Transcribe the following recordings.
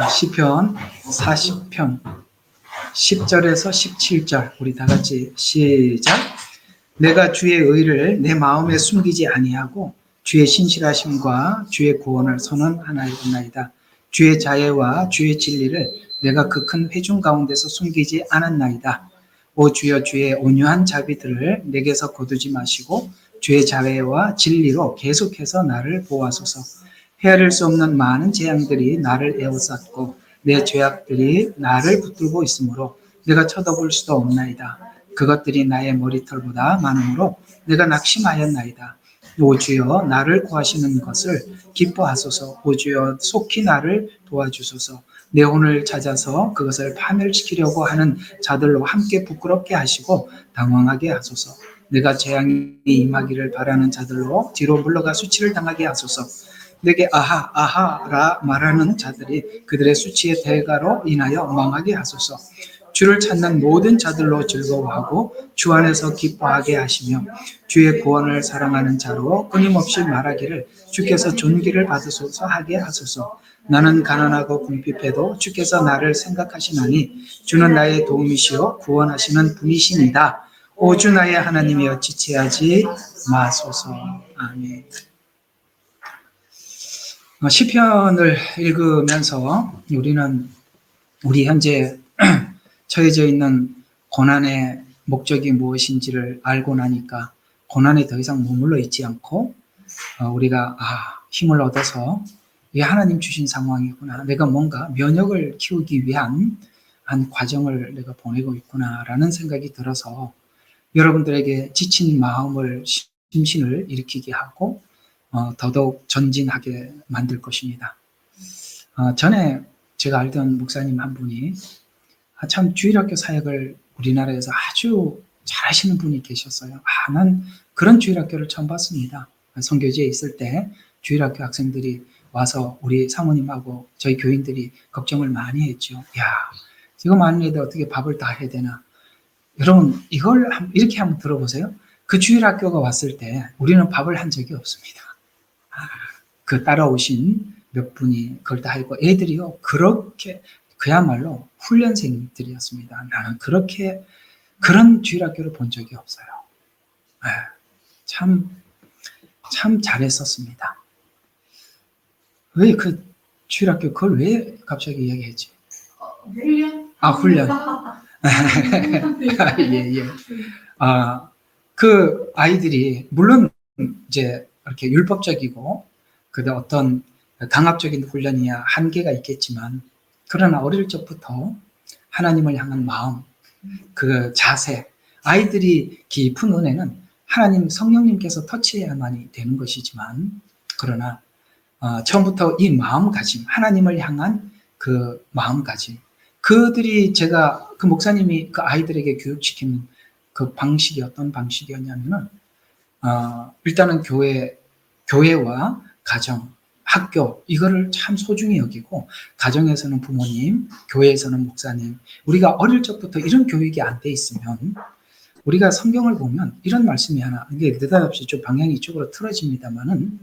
시편 40편 10절에서 17절 우리 다 같이 시작. 내가 주의 의를 내 마음에 숨기지 아니하고 주의 신실하심과 주의 구원을 선언하나이다. 주의 자애와 주의 진리를 내가 그 큰 회중 가운데서 숨기지 않았나이다. 오 주여, 주의 온유한 자비들을 내게서 거두지 마시고 주의 자애와 진리로 계속해서 나를 보호하소서. 헤아릴 수 없는 많은 재앙들이 나를 에워쌌고 내 죄악들이 나를 붙들고 있으므로 내가 쳐다볼 수도 없나이다. 그것들이 나의 머리털보다 많으므로 내가 낙심하였나이다. 오 주여, 나를 구하시는 것을 기뻐하소서. 오 주여, 속히 나를 도와주소서. 내 혼을 찾아서 그것을 파멸시키려고 하는 자들로 함께 부끄럽게 하시고 당황하게 하소서. 내가 재앙이 임하기를 바라는 자들로 뒤로 물러가 수치를 당하게 하소서. 내게 아하 아하라 말하는 자들이 그들의 수치의 대가로 인하여 망하게 하소서. 주를 찾는 모든 자들로 즐거워하고 주 안에서 기뻐하게 하시며 주의 구원을 사랑하는 자로 끊임없이 말하기를 주께서 존귀를 받으소서 하게 하소서. 나는 가난하고 궁핍해도 주께서 나를 생각하시나니 주는 나의 도움이시요 구원하시는 분이시니다. 오 주 나의 하나님이여, 지체하지 마소서. 아멘. 시편을 읽으면서 우리는 우리 현재 처해져 있는 고난의 목적이 무엇인지를 알고 나니까 고난에 더 이상 머물러 있지 않고 우리가 힘을 얻어서 이게 하나님 주신 상황이구나, 내가 뭔가 면역을 키우기 위한 한 과정을 내가 보내고 있구나라는 생각이 들어서 여러분들에게 지친 마음을 심신을 일으키게 하고 더더욱 전진하게 만들 것입니다. 전에 제가 알던 목사님 한 분이 참 주일학교 사역을 우리나라에서 아주 잘하시는 분이 계셨어요. 난 그런 주일학교를 처음 봤습니다. 선교지에 있을 때 주일학교 학생들이 와서 우리 사모님하고 저희 교인들이 걱정을 많이 했죠. 야, 이거 많은 애들 어떻게 밥을 다 해야 되나. 여러분, 이걸 이렇게 한번 들어보세요. 그 주일학교가 왔을 때 우리는 밥을 한 적이 없습니다. 그 따라오신 몇 분이 그걸 다 했고, 애들이요, 그렇게 그야말로 훈련생들이었습니다. 나는 그런 주일학교를 본 적이 없어요. 참 잘했었습니다. 왜 그 주일학교 그걸 왜 갑자기 이야기했지? 훈련? 훈련. 예. 그 아이들이 물론 이제 이렇게 율법적이고 그다음 어떤 강압적인 훈련이야 한계가 있겠지만, 그러나 어릴 적부터 하나님을 향한 마음, 그 자세, 아이들이 깊은 은혜는 하나님 성령님께서 터치해야만이 되는 것이지만, 그러나 처음부터 이 마음가짐, 하나님을 향한 그 마음가짐, 그들이 제가 그 목사님이 그 아이들에게 교육시키는 그 방식이 어떤 방식이었냐면은 일단은 교회와 가정, 학교, 이거를 참 소중히 여기고, 가정에서는 부모님, 교회에서는 목사님, 우리가 어릴 적부터 이런 교육이 안 돼 있으면, 우리가 성경을 보면 이런 말씀이 하나, 이게 느닷없이 좀 방향이 이쪽으로 틀어집니다만은,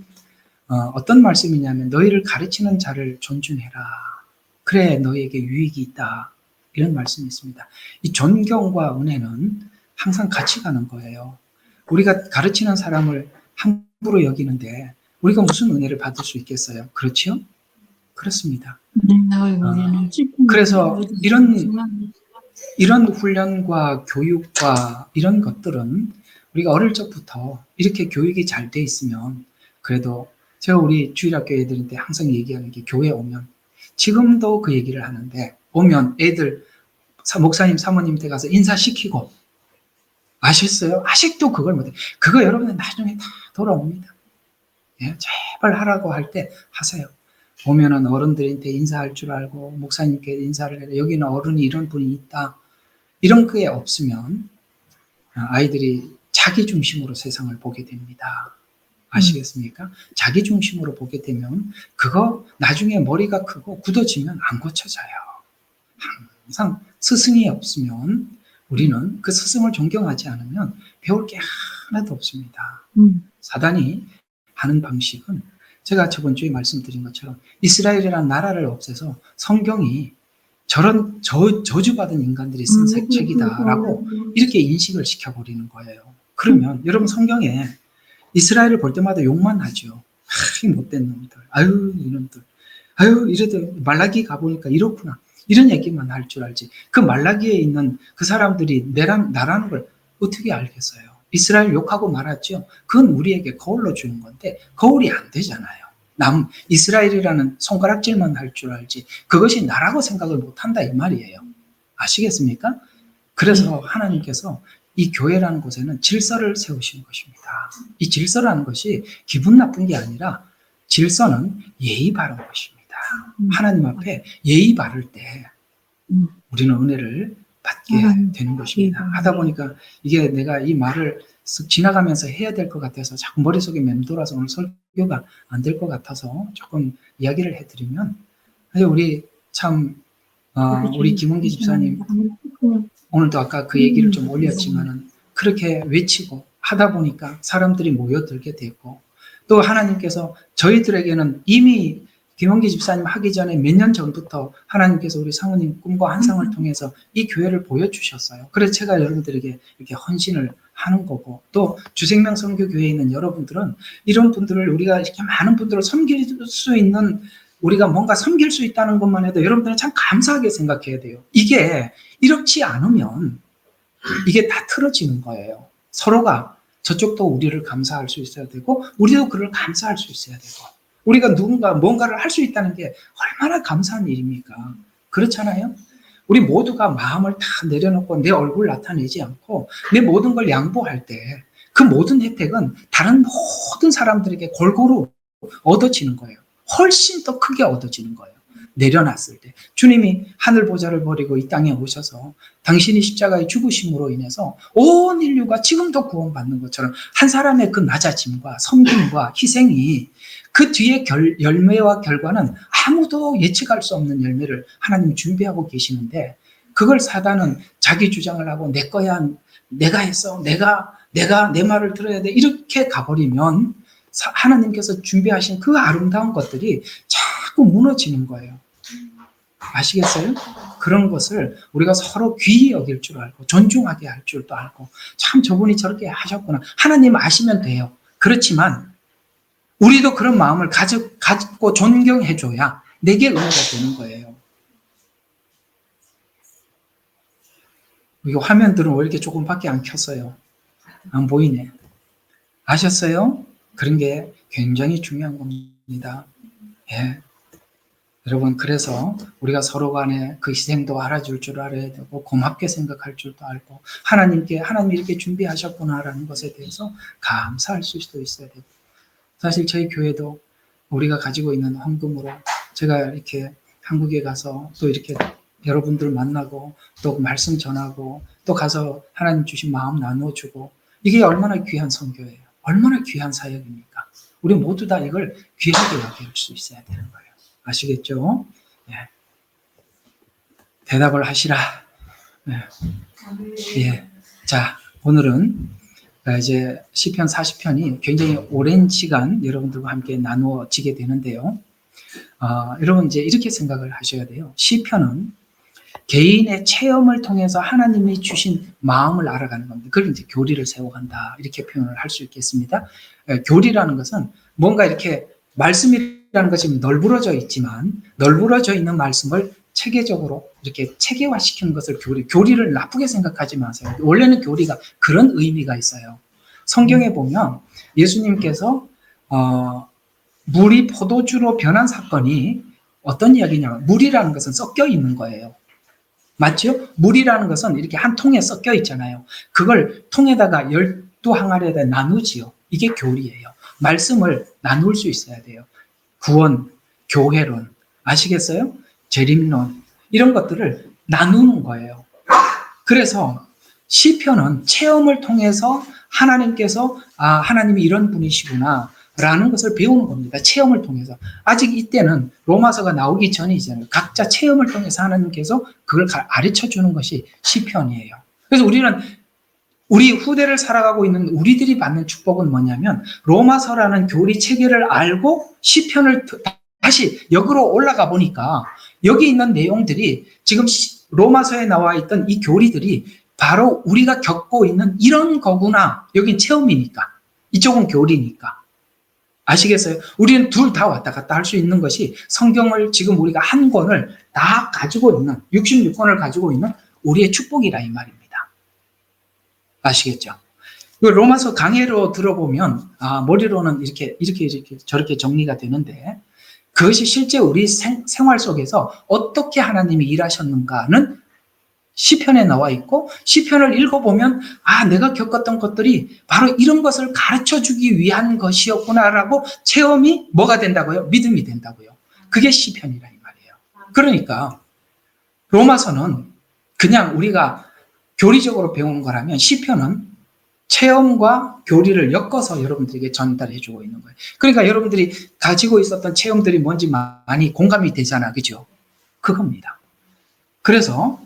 어떤 말씀이냐면 너희를 가르치는 자를 존중해라. 그래 너희에게 유익이 있다. 이런 말씀이 있습니다. 이 존경과 은혜는 항상 같이 가는 거예요. 우리가 가르치는 사람을 함부로 여기는데 우리가 무슨 은혜를 받을 수 있겠어요? 그렇죠? 그렇습니다. 그래서 이런 훈련과 교육과 이런 것들은 우리가 어릴 적부터 이렇게 교육이 잘 돼 있으면, 그래도 제가 우리 주일학교 애들한테 항상 얘기하는 게, 교회 오면, 지금도 그 얘기를 하는데, 오면 애들 목사님 사모님한테 가서 인사시키고, 아셨어요? 아직도 그걸 못해. 그거 여러분들 나중에 다 돌아옵니다. 예? 제발 하라고 할 때 하세요. 오면은 어른들한테 인사할 줄 알고 목사님께 인사를 해라. 여기는 어른이 이런 분이 있다. 이런 게 없으면 아이들이 자기 중심으로 세상을 보게 됩니다. 아시겠습니까? 자기 중심으로 보게 되면 그거 나중에 머리가 크고 굳어지면 안 고쳐져요. 항상 스승이 없으면, 우리는 그 스승을 존경하지 않으면 배울 게 하나도 없습니다. 사단이 하는 방식은 제가 저번 주에 말씀드린 것처럼 이스라엘이라는 나라를 없애서 성경이 저런 저주받은 인간들이 쓴 책이다라고 이렇게 인식을 시켜버리는 거예요. 그러면 여러분 성경에 이스라엘을 볼 때마다 욕만 하죠. 이 못된 놈들, 아유 이놈들, 아유 이래도 말라기 가보니까 이렇구나, 이런 얘기만 할 줄 알지 그 말라기에 있는 그 사람들이 나라는 걸 어떻게 알겠어요? 이스라엘 욕하고 말았죠. 그건 우리에게 거울로 주는 건데 거울이 안 되잖아요. 이스라엘이라는 손가락질만 할 줄 알지 그것이 나라고 생각을 못한다 이 말이에요. 아시겠습니까? 그래서 하나님께서 이 교회라는 곳에는 질서를 세우신 것입니다. 이 질서라는 것이 기분 나쁜 게 아니라 질서는 예의 바른 것입니다. 하나님 앞에 예의 바를 때 우리는 은혜를 받게 되는 것입니다. 하다 보니까 이게 내가 이 말을 쓱 지나가면서 해야 될 것 같아서 자꾸 머릿속에 맴돌아서 오늘 설교가 안 될 것 같아서 조금 이야기를 해드리면, 우리 참 우리 김은기 집사님 오늘도 아까 그 얘기를 좀 올렸지만은 그렇게 외치고 하다 보니까 사람들이 모여들게 되고, 또 하나님께서 저희들에게는 이미 김원기 집사님 하기 전에 몇 년 전부터 하나님께서 우리 사모님 꿈과 환상을 통해서 이 교회를 보여주셨어요. 그래서 제가 여러분들에게 이렇게 헌신을 하는 거고, 또 주생명 선교교회에 있는 여러분들은 이런 분들을 우리가 이렇게 많은 분들을 섬길 수 있는, 우리가 뭔가 섬길 수 있다는 것만 해도 여러분들은 참 감사하게 생각해야 돼요. 이게 이렇지 않으면 이게 다 틀어지는 거예요. 서로가 저쪽도 우리를 감사할 수 있어야 되고 우리도 그를 감사할 수 있어야 되고, 우리가 뭔가를 할 수 있다는 게 얼마나 감사한 일입니까? 그렇잖아요? 우리 모두가 마음을 다 내려놓고 내 얼굴 나타내지 않고 내 모든 걸 양보할 때 그 모든 혜택은 다른 모든 사람들에게 골고루 얻어지는 거예요. 훨씬 더 크게 얻어지는 거예요. 내려놨을 때 주님이 하늘 보좌를 버리고 이 땅에 오셔서 당신이 십자가의 죽으심으로 인해서 온 인류가 지금도 구원받는 것처럼 한 사람의 그 낮아짐과 섬김과 희생이 그 뒤에 열매와 결과는 아무도 예측할 수 없는 열매를 하나님이 준비하고 계시는데, 그걸 사단은 자기 주장을 하고 내 거야, 내가 했어, 내가 내 말을 들어야 돼, 이렇게 가버리면 하나님께서 준비하신 그 아름다운 것들이 자꾸 무너지는 거예요. 아시겠어요? 그런 것을 우리가 서로 귀히 여길 줄 알고 존중하게 할 줄도 알고, 참 저분이 저렇게 하셨구나, 하나님 아시면 돼요. 그렇지만 우리도 그런 마음을 가지고 존경해줘야 내게 은혜가 되는 거예요. 이거 화면들은 왜 이렇게 조금밖에 안 켰어요? 안 보이네. 아셨어요? 그런 게 굉장히 중요한 겁니다. 예. 여러분, 그래서 우리가 서로 간에 그 희생도 알아줄 줄 알아야 되고 고맙게 생각할 줄도 알고 하나님이 이렇게 준비하셨구나라는 것에 대해서 감사할 수도 있어야 되고, 사실 저희 교회도 우리가 가지고 있는 헌금으로 제가 이렇게 한국에 가서 또 이렇게 여러분들 만나고 또 말씀 전하고 또 가서 하나님 주신 마음 나눠주고, 이게 얼마나 귀한 선교예요. 얼마나 귀한 사역입니까? 우리 모두 다 이걸 귀하게 여길 수 있어야 되는 거예요. 아시겠죠? 예. 대답을 하시라. 예. 예. 자, 오늘은 이제 시편 40편이 굉장히 오랜 시간 여러분들과 함께 나누어지게 되는데요. 여러분 이제 이렇게 생각을 하셔야 돼요. 시편은 개인의 체험을 통해서 하나님이 주신 마음을 알아가는 겁니다. 그걸 이제 교리를 세워간다, 이렇게 표현을 할 수 있겠습니다. 교리라는 것은 뭔가 이렇게 말씀이라는 것이 널브러져 있지만 널브러져 있는 말씀을 체계적으로 이렇게 체계화시키는 것을 교리를 나쁘게 생각하지 마세요. 원래는 교리가 그런 의미가 있어요. 성경에 보면 예수님께서 물이 포도주로 변한 사건이 어떤 이야기냐면, 물이라는 것은 섞여 있는 거예요. 맞죠? 물이라는 것은 이렇게 한 통에 섞여 있잖아요. 그걸 통에다가 12항아리에다 나누지요. 이게 교리예요. 말씀을 나눌 수 있어야 돼요. 구원, 교회론, 아시겠어요? 재림론, 이런 것들을 나누는 거예요. 그래서 시편은 체험을 통해서 하나님께서 하나님이 이런 분이시구나 라는 것을 배우는 겁니다. 체험을 통해서. 아직 이때는 로마서가 나오기 전이잖아요. 각자 체험을 통해서 하나님께서 그걸 가르쳐 주는 것이 시편이에요. 그래서 우리는 우리 후대를 살아가고 있는 우리들이 받는 축복은 뭐냐면 로마서라는 교리 체계를 알고 시편을 다시 역으로 올라가 보니까 여기 있는 내용들이 지금 로마서에 나와 있던 이 교리들이 바로 우리가 겪고 있는 이런 거구나. 여긴 체험이니까. 이쪽은 교리니까. 아시겠어요? 우리는 둘 다 왔다 갔다 할 수 있는 것이 성경을 지금 우리가 한 권을 다 가지고 있는 66권을 가지고 있는 우리의 축복이라 이 말입니다. 아시겠죠? 로마서 강해로 들어보면 머리로는 이렇게 저렇게 정리가 되는데 그것이 실제 우리 생활 속에서 어떻게 하나님이 일하셨는가는 시편에 나와 있고 시편을 읽어보면 내가 겪었던 것들이 바로 이런 것을 가르쳐주기 위한 것이었구나라고 체험이 뭐가 된다고요? 믿음이 된다고요. 그게 시편이라 이 말이에요. 그러니까 로마서는 그냥 우리가 교리적으로 배운 거라면 시편은 체험과 교리를 엮어서 여러분들에게 전달해주고 있는 거예요. 그러니까 여러분들이 가지고 있었던 체험들이 뭔지 많이 공감이 되잖아. 그죠? 그겁니다. 그래서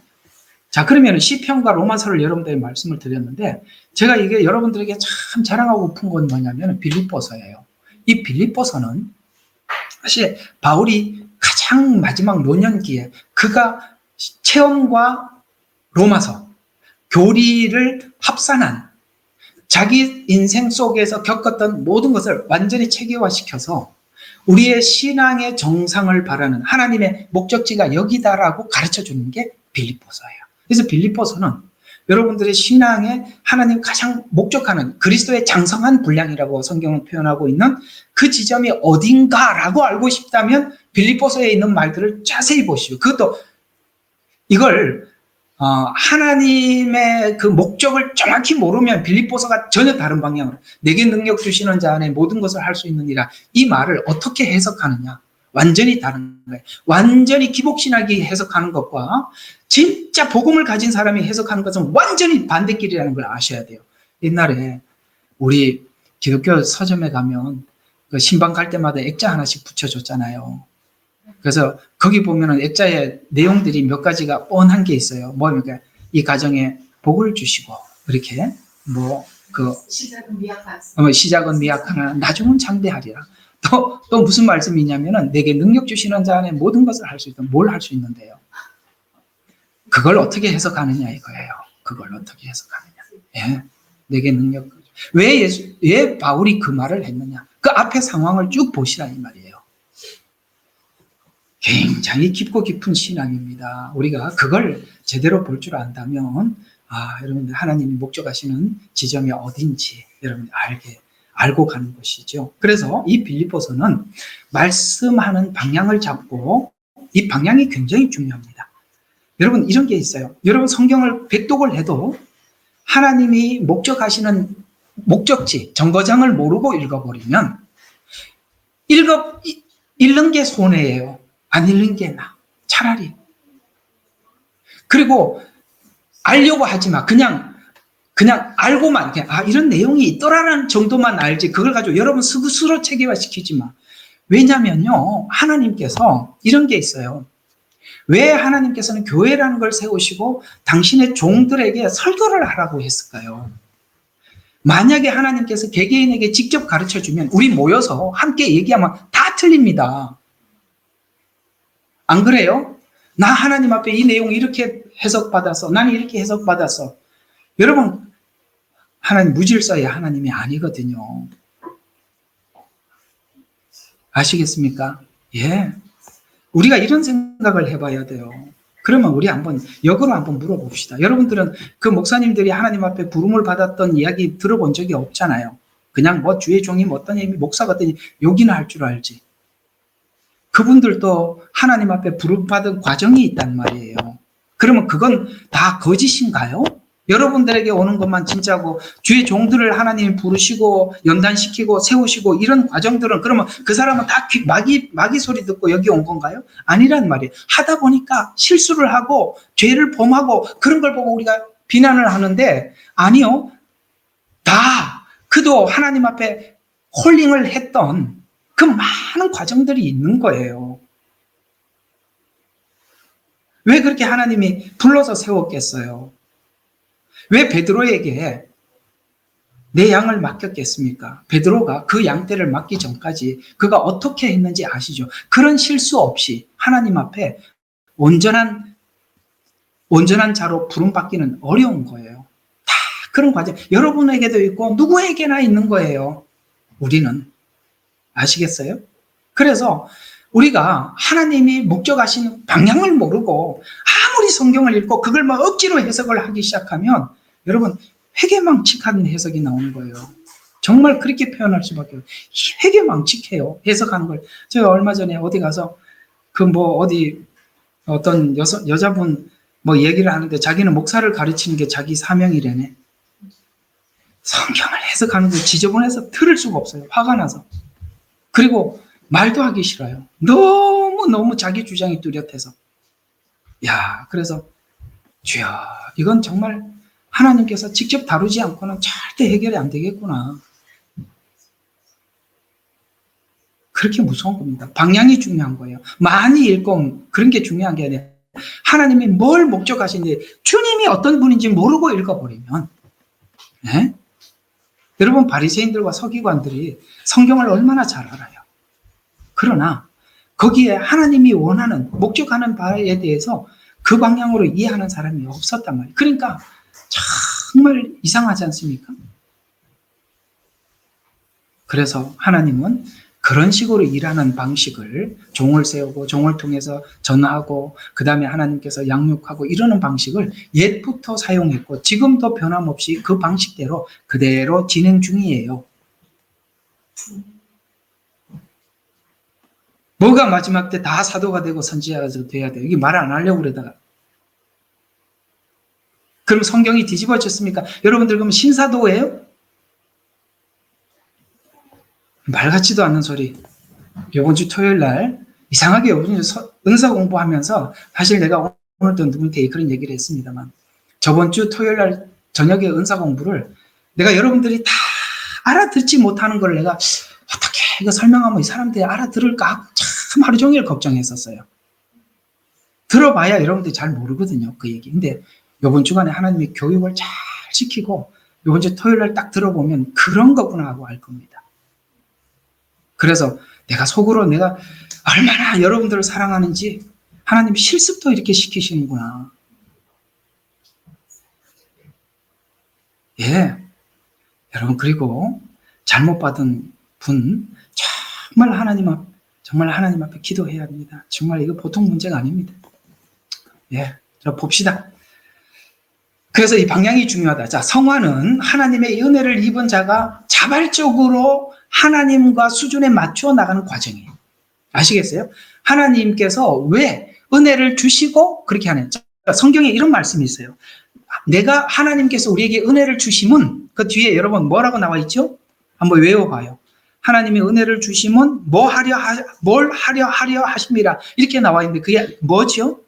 그러면 시편과 로마서를 여러분들에게 말씀을 드렸는데 제가 이게 여러분들에게 참 자랑하고 싶은 건 뭐냐면 빌립보서예요. 이 빌립보서는 사실 바울이 가장 마지막 노년기에 그가 체험과 로마서, 교리를 합산한 자기 인생 속에서 겪었던 모든 것을 완전히 체계화시켜서 우리의 신앙의 정상을 바라는 하나님의 목적지가 여기다라고 가르쳐주는 게 빌립보서예요. 그래서 빌립보서는 여러분들의 신앙에 하나님 가장 목적하는 그리스도의 장성한 분량이라고 성경은 표현하고 있는 그 지점이 어딘가라고 알고 싶다면 빌립보서에 있는 말들을 자세히 보시오. 그것도 이걸 하나님의 그 목적을 정확히 모르면 빌립보서가 전혀 다른 방향으로 내게 능력 주시는 자 안에 모든 것을 할 수 있느니라 이 말을 어떻게 해석하느냐 완전히 다른 거예요. 완전히 기복신학이 해석하는 것과 진짜 복음을 가진 사람이 해석하는 것은 완전히 반대길이라는 걸 아셔야 돼요. 옛날에 우리 기독교 서점에 가면 그 신방 갈 때마다 액자 하나씩 붙여줬잖아요. 그래서 거기 보면은 액자의 내용들이 몇 가지가 뻔한 게 있어요. 뭐니까 이 가정에 복을 주시고 이렇게 시작은 미약하나 나중은 장대하리라. 또 무슨 말씀이냐면은 내게 능력 주시는 자 안에 모든 것을 할 수 있다. 뭘 할 수 있는데요? 그걸 어떻게 해석하느냐 이거예요. 그걸 어떻게 해석하느냐. 예, 내게 능력. 왜 바울이 그 말을 했느냐? 그 앞에 상황을 쭉 보시라 이 말이에요. 굉장히 깊고 깊은 신앙입니다. 우리가 그걸 제대로 볼 줄 안다면 여러분들 하나님이 목적하시는 지점이 어딘지 여러분들 알고 가는 것이죠. 그래서 이 빌립보서는 말씀하는 방향을 잡고 이 방향이 굉장히 중요합니다. 여러분 이런 게 있어요. 여러분 성경을 백독을 해도 하나님이 목적하시는 목적지, 정거장을 모르고 읽어버리면 읽는 게 손해예요. 안 읽는 게 나아. 차라리. 그리고 알려고 하지 마. 그냥 알고만 이런 내용이 있더라라는 정도만 알지 그걸 가지고 여러분 스스로 체계화시키지 마. 왜냐면요. 하나님께서 이런 게 있어요. 왜 하나님께서는 교회라는 걸 세우시고 당신의 종들에게 설교를 하라고 했을까요? 만약에 하나님께서 개개인에게 직접 가르쳐주면 우리 모여서 함께 얘기하면 다 틀립니다. 안 그래요? 나 하나님 앞에 이 내용 이렇게 해석받았어. 나는 이렇게 해석받았어. 여러분 하나님 무질서의 하나님이 아니거든요. 아시겠습니까? 예. 우리가 이런 생각을 해봐야 돼요. 그러면 우리 역으로 한번 물어봅시다. 여러분들은 그 목사님들이 하나님 앞에 부름을 받았던 이야기 들어본 적이 없잖아요. 그냥 주의 종이 어떤 힘이 목사가 어떤 욕이나 할 줄 알지. 그분들도 하나님 앞에 부름받은 과정이 있단 말이에요. 그러면 그건 다 거짓인가요? 여러분들에게 오는 것만 진짜고 주의 종들을 하나님이 부르시고 연단시키고 세우시고 이런 과정들은 그러면 그 사람은 다 마귀 소리 듣고 여기 온 건가요? 아니란 말이에요. 하다 보니까 실수를 하고 죄를 범하고 그런 걸 보고 우리가 비난을 하는데 아니요. 다 그도 하나님 앞에 콜링을 했던 그 많은 과정들이 있는 거예요. 왜 그렇게 하나님이 불러서 세웠겠어요? 왜 베드로에게 내 양을 맡겼겠습니까? 베드로가 그 양떼를 맡기 전까지 그가 어떻게 했는지 아시죠? 그런 실수 없이 하나님 앞에 온전한 자로 부름받기는 어려운 거예요. 다 그런 과정, 여러분에게도 있고 누구에게나 있는 거예요. 우리는. 아시겠어요? 그래서 우리가 하나님이 목적하신 방향을 모르고 아무리 성경을 읽고 그걸 막 억지로 해석을 하기 시작하면 여러분 회개망측한 해석이 나오는 거예요. 정말 그렇게 표현할 수밖에 없어요. 회개망측해요. 해석하는 걸. 제가 얼마 전에 어디 가서 어떤 여자분 얘기를 하는데 자기는 목사를 가르치는 게 자기 사명이래네. 성경을 해석하는 거 지저분해서 들을 수가 없어요. 화가 나서. 그리고 말도 하기 싫어요. 너무 자기 주장이 뚜렷해서. 그래서 주여, 이건 정말 하나님께서 직접 다루지 않고는 절대 해결이 안 되겠구나. 그렇게 무서운 겁니다. 방향이 중요한 거예요. 많이 읽고 그런 게 중요한 게 아니라 하나님이 뭘 목적하시는지, 주님이 어떤 분인지 모르고 읽어버리면, 네? 여러분, 바리새인들과 서기관들이 성경을 얼마나 잘 알아요. 그러나 거기에 하나님이 원하는, 목적하는 바에 대해서 그 방향으로 이해하는 사람이 없었단 말이에요. 그러니까 정말 이상하지 않습니까? 그래서 하나님은 그런 식으로 일하는 방식을, 종을 세우고 종을 통해서 전하고 그 다음에 하나님께서 양육하고 이러는 방식을 옛부터 사용했고 지금도 변함없이 그 방식대로 그대로 진행 중이에요. 뭐가 마지막 때 다 사도가 되고 선지자가 돼야 돼요. 이게 말 안 하려고 그러다가. 그럼 성경이 뒤집어졌습니까? 여러분들 그러면 신사도예요? 말 같지도 않는 소리. 이번 주 토요일 날 이상하게 요즘 은사 공부하면서 사실 내가 오늘도 누군테 그런 얘기를 했습니다만 저번 주 토요일 날 저녁에 은사 공부를 내가 여러분들이 다 알아듣지 못하는 걸 내가 어떻게 이거 설명하면 이 사람들이 알아들을까 하고 참 하루 종일 걱정했었어요. 들어봐야 여러분들이 잘 모르거든요, 그 얘기. 근데 이번 주간에 하나님이 교육을 잘 시키고 이번 주 토요일 날 딱 들어보면 그런 거구나 하고 알 겁니다. 그래서 내가 속으로 내가 얼마나 여러분들을 사랑하는지 하나님이 실습도 이렇게 시키시는구나. 예. 여러분, 그리고 잘못 받은 분 정말 하나님 앞에 기도해야 합니다. 정말 이거 보통 문제가 아닙니다. 예. 자, 봅시다. 그래서 이 방향이 중요하다. 자, 성화는 하나님의 은혜를 입은 자가 자발적으로 하나님과 수준에 맞춰 나가는 과정이에요. 아시겠어요? 하나님께서 왜 은혜를 주시고 그렇게 하는, 성경에 이런 말씀이 있어요. 내가 하나님께서 우리에게 은혜를 주심은, 그 뒤에 여러분 뭐라고 나와 있죠? 한번 외워봐요. 하나님의 은혜를 주심은 뭘 하려 하심이라 이렇게 나와 있는데 그게 뭐죠?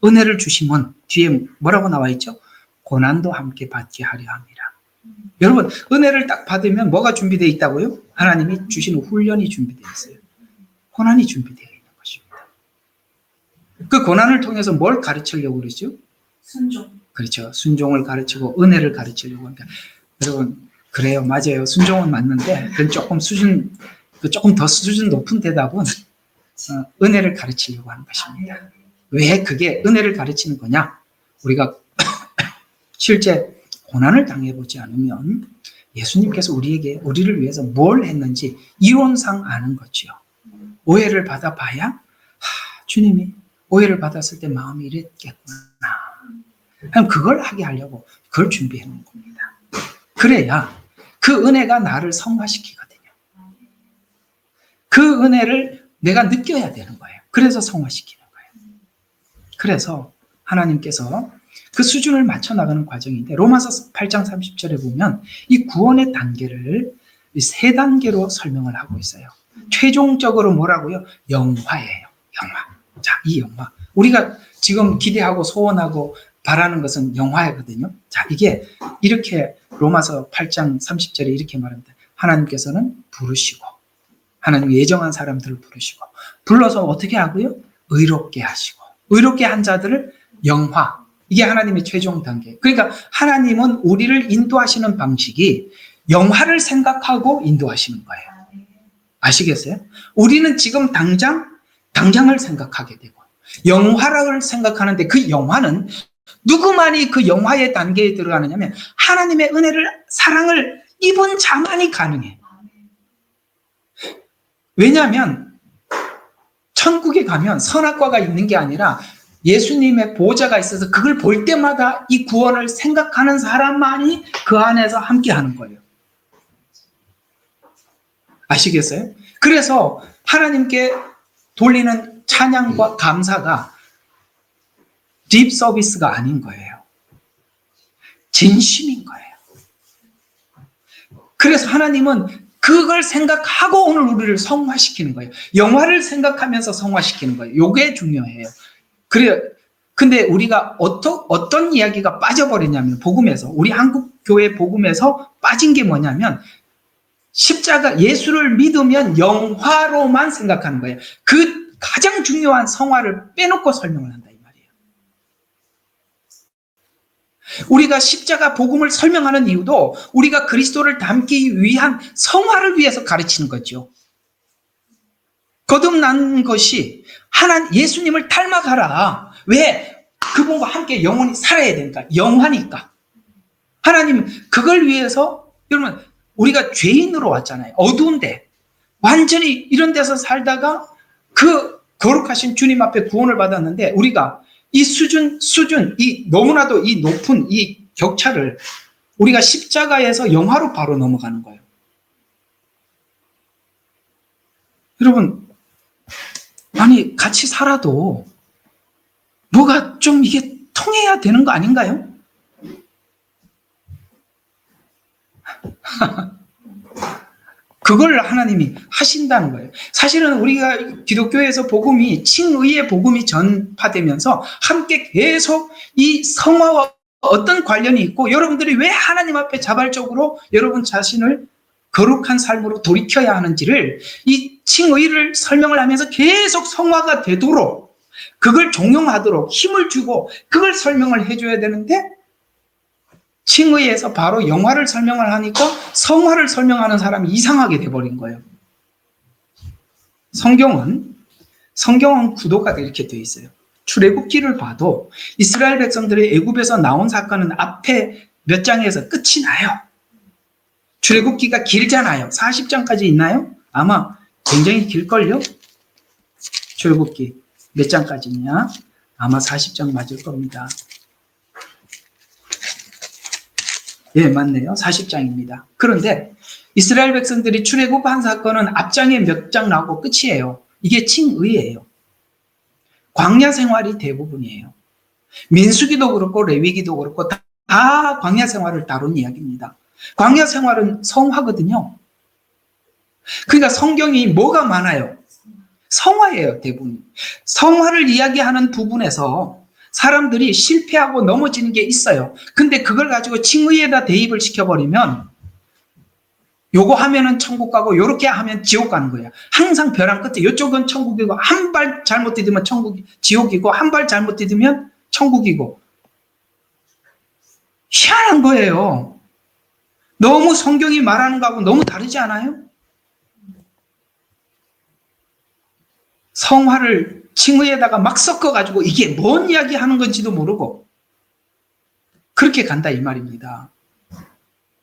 은혜를 주심은 뒤에 뭐라고 나와 있죠? 고난도 함께 받게 하려 함이라. 여러분, 은혜를 딱 받으면 뭐가 준비되어 있다고요? 하나님이 주시는 훈련이 준비되어 있어요. 고난이 준비되어 있는 것입니다. 그 고난을 통해서 뭘 가르치려고 그러죠? 순종. 그렇죠. 순종을 가르치고 은혜를 가르치려고 하니까. 여러분, 그래요. 맞아요. 순종은 맞는데 그건 조금 더 수준 높은 대답은 은혜를 가르치려고 하는 것입니다. 왜 그게 은혜를 가르치는 거냐? 우리가 실제 고난을 당해보지 않으면 예수님께서 우리를 위해서 뭘 했는지 이론상 아는 거죠. 오해를 받아봐야 주님이 오해를 받았을 때 마음이 이랬겠구나. 그럼 그걸 하게 하려고 그걸 준비해 놓은 겁니다. 그래야 그 은혜가 나를 성화시키거든요. 그 은혜를 내가 느껴야 되는 거예요. 그래서 성화시키는 거예요. 그래서 하나님께서 그 수준을 맞춰 나가는 과정인데 로마서 8장 30절에 보면 이 구원의 단계를 3단계로 설명을 하고 있어요. 최종적으로 뭐라고요? 영화예요. 영화. 자, 이 영화. 우리가 지금 기대하고 소원하고 바라는 것은 영화거든요. 자, 이게 이렇게 로마서 8장 30절에 이렇게 말합니다. 하나님께서는 부르시고 하나님 예정한 사람들을 부르시고 불러서 어떻게 하고요? 의롭게 하시고 의롭게 한 자들을 영화, 이게 하나님의 최종 단계. 그러니까 하나님은 우리를 인도하시는 방식이 영화를 생각하고 인도하시는 거예요. 아시겠어요? 우리는 지금 당장을 생각하게 되고 영화를 생각하는데 그 영화는 누구만이 그 영화의 단계에 들어가느냐면 하나님의 은혜를 사랑을 입은 자만이 가능해. 왜냐하면 천국에 가면 선악과가 있는 게 아니라 예수님의 보호자가 있어서 그걸 볼 때마다 이 구원을 생각하는 사람만이 그 안에서 함께하는 거예요. 아시겠어요? 그래서 하나님께 돌리는 찬양과 감사가 립 서비스가 아닌 거예요. 진심인 거예요. 그래서 하나님은 그걸 생각하고 오늘 우리를 성화시키는 거예요. 영화를 생각하면서 성화시키는 거예요. 이게 중요해요. 근데 우리가 어떤 이야기가 빠져버리냐면 복음에서 우리 한국 교회 복음에서 빠진 게 뭐냐면 십자가 예수를 믿으면 영화로만 생각하는 거예요. 그 가장 중요한 성화를 빼놓고 설명을 한다 이 말이에요. 우리가 십자가 복음을 설명하는 이유도 우리가 그리스도를 닮기 위한 성화를 위해서 가르치는 거죠. 거듭난 것이 예수님을 닮아가라. 왜? 그분과 함께 영원히 살아야 되니까. 영화니까. 하나님 그걸 위해서 여러분 우리가 죄인으로 왔잖아요. 어두운데 완전히 이런 데서 살다가 그 거룩하신 주님 앞에 구원을 받았는데 우리가 이 너무나도 이 높은 이 격차를 우리가 십자가에서 영화로 바로 넘어가는 거예요. 여러분, 아니 같이 살아도 뭐가 좀 이게 통해야 되는 거 아닌가요? 그걸 하나님이 하신다는 거예요. 사실은 우리가 기독교에서 복음이 칭의의 복음이 전파되면서 함께 계속 이 성화와 어떤 관련이 있고 여러분들이 왜 하나님 앞에 자발적으로 여러분 자신을 거룩한 삶으로 돌이켜야 하는지를 이 칭의를 설명을 하면서 계속 성화가 되도록 그걸 종용하도록 힘을 주고 그걸 설명을 해줘야 되는데 칭의에서 바로 영화를 설명을 하니까 성화를 설명하는 사람이 이상하게 돼버린 거예요. 성경은 구도가 이렇게 되어 있어요. 출애굽기를 봐도 이스라엘 백성들이 애굽에서 나온 사건은 앞에 몇 장에서 끝이 나요. 출애굽기가 길잖아요. 40장까지 있나요? 아마 굉장히 길걸요? 출애굽기 몇 장까지 있냐? 아마 40장 맞을 겁니다. 예, 맞네요. 40장입니다. 그런데 이스라엘 백성들이 출애굽한 사건은 앞장에 몇 장 나오고 끝이에요. 이게 칭의예요. 광야 생활이 대부분이에요. 민수기도 그렇고 레위기도 그렇고 다 광야 생활을 다룬 이야기입니다. 광야 생활은 성화거든요. 그러니까 성경이 뭐가 많아요? 성화예요, 대부분. 성화를 이야기하는 부분에서 사람들이 실패하고 넘어지는 게 있어요. 근데 그걸 가지고 칭의에다 대입을 시켜버리면 요거 하면은 천국 가고 요렇게 하면 지옥 가는 거예요. 항상 벼랑 끝에 이쪽은 천국이고 한 발 잘못 디디면 지옥이고 한 발 잘못 디디면 천국이고 희한한 거예요. 너무 성경이 말하는 거하고 너무 다르지 않아요? 성화를 칭의에다가 막 섞어가지고 이게 뭔 이야기 하는 건지도 모르고 그렇게 간다 이 말입니다.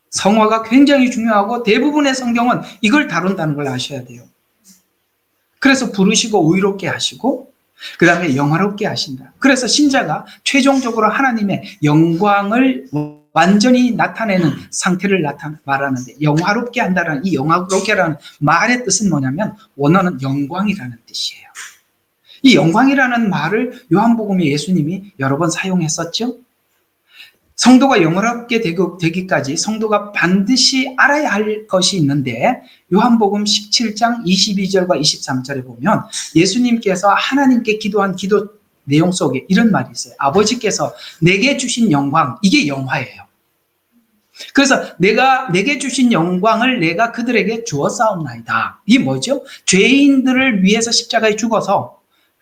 성화가 굉장히 중요하고 대부분의 성경은 이걸 다룬다는 걸 아셔야 돼요. 그래서 부르시고 의롭게 하시고 그 다음에 영화롭게 하신다. 그래서 신자가 최종적으로 하나님의 영광을 완전히 나타내는 상태를 말하는데 영화롭게 한다는 이 영화롭게라는 말의 뜻은 뭐냐면 원어는 영광이라는 뜻이에요. 이 영광이라는 말을 요한복음에 예수님이 여러 번 사용했었죠. 성도가 영화롭게 되기까지 성도가 반드시 알아야 할 것이 있는데 요한복음 17장 22절과 23절에 보면 예수님께서 하나님께 기도한 기도 내용 속에 이런 말이 있어요. 아버지께서 내게 주신 영광, 이게 영화예요. 그래서 내게 주신 영광을 내가 그들에게 주었사옵나이다. 이게 뭐죠? 죄인들을 위해서 십자가에 죽어서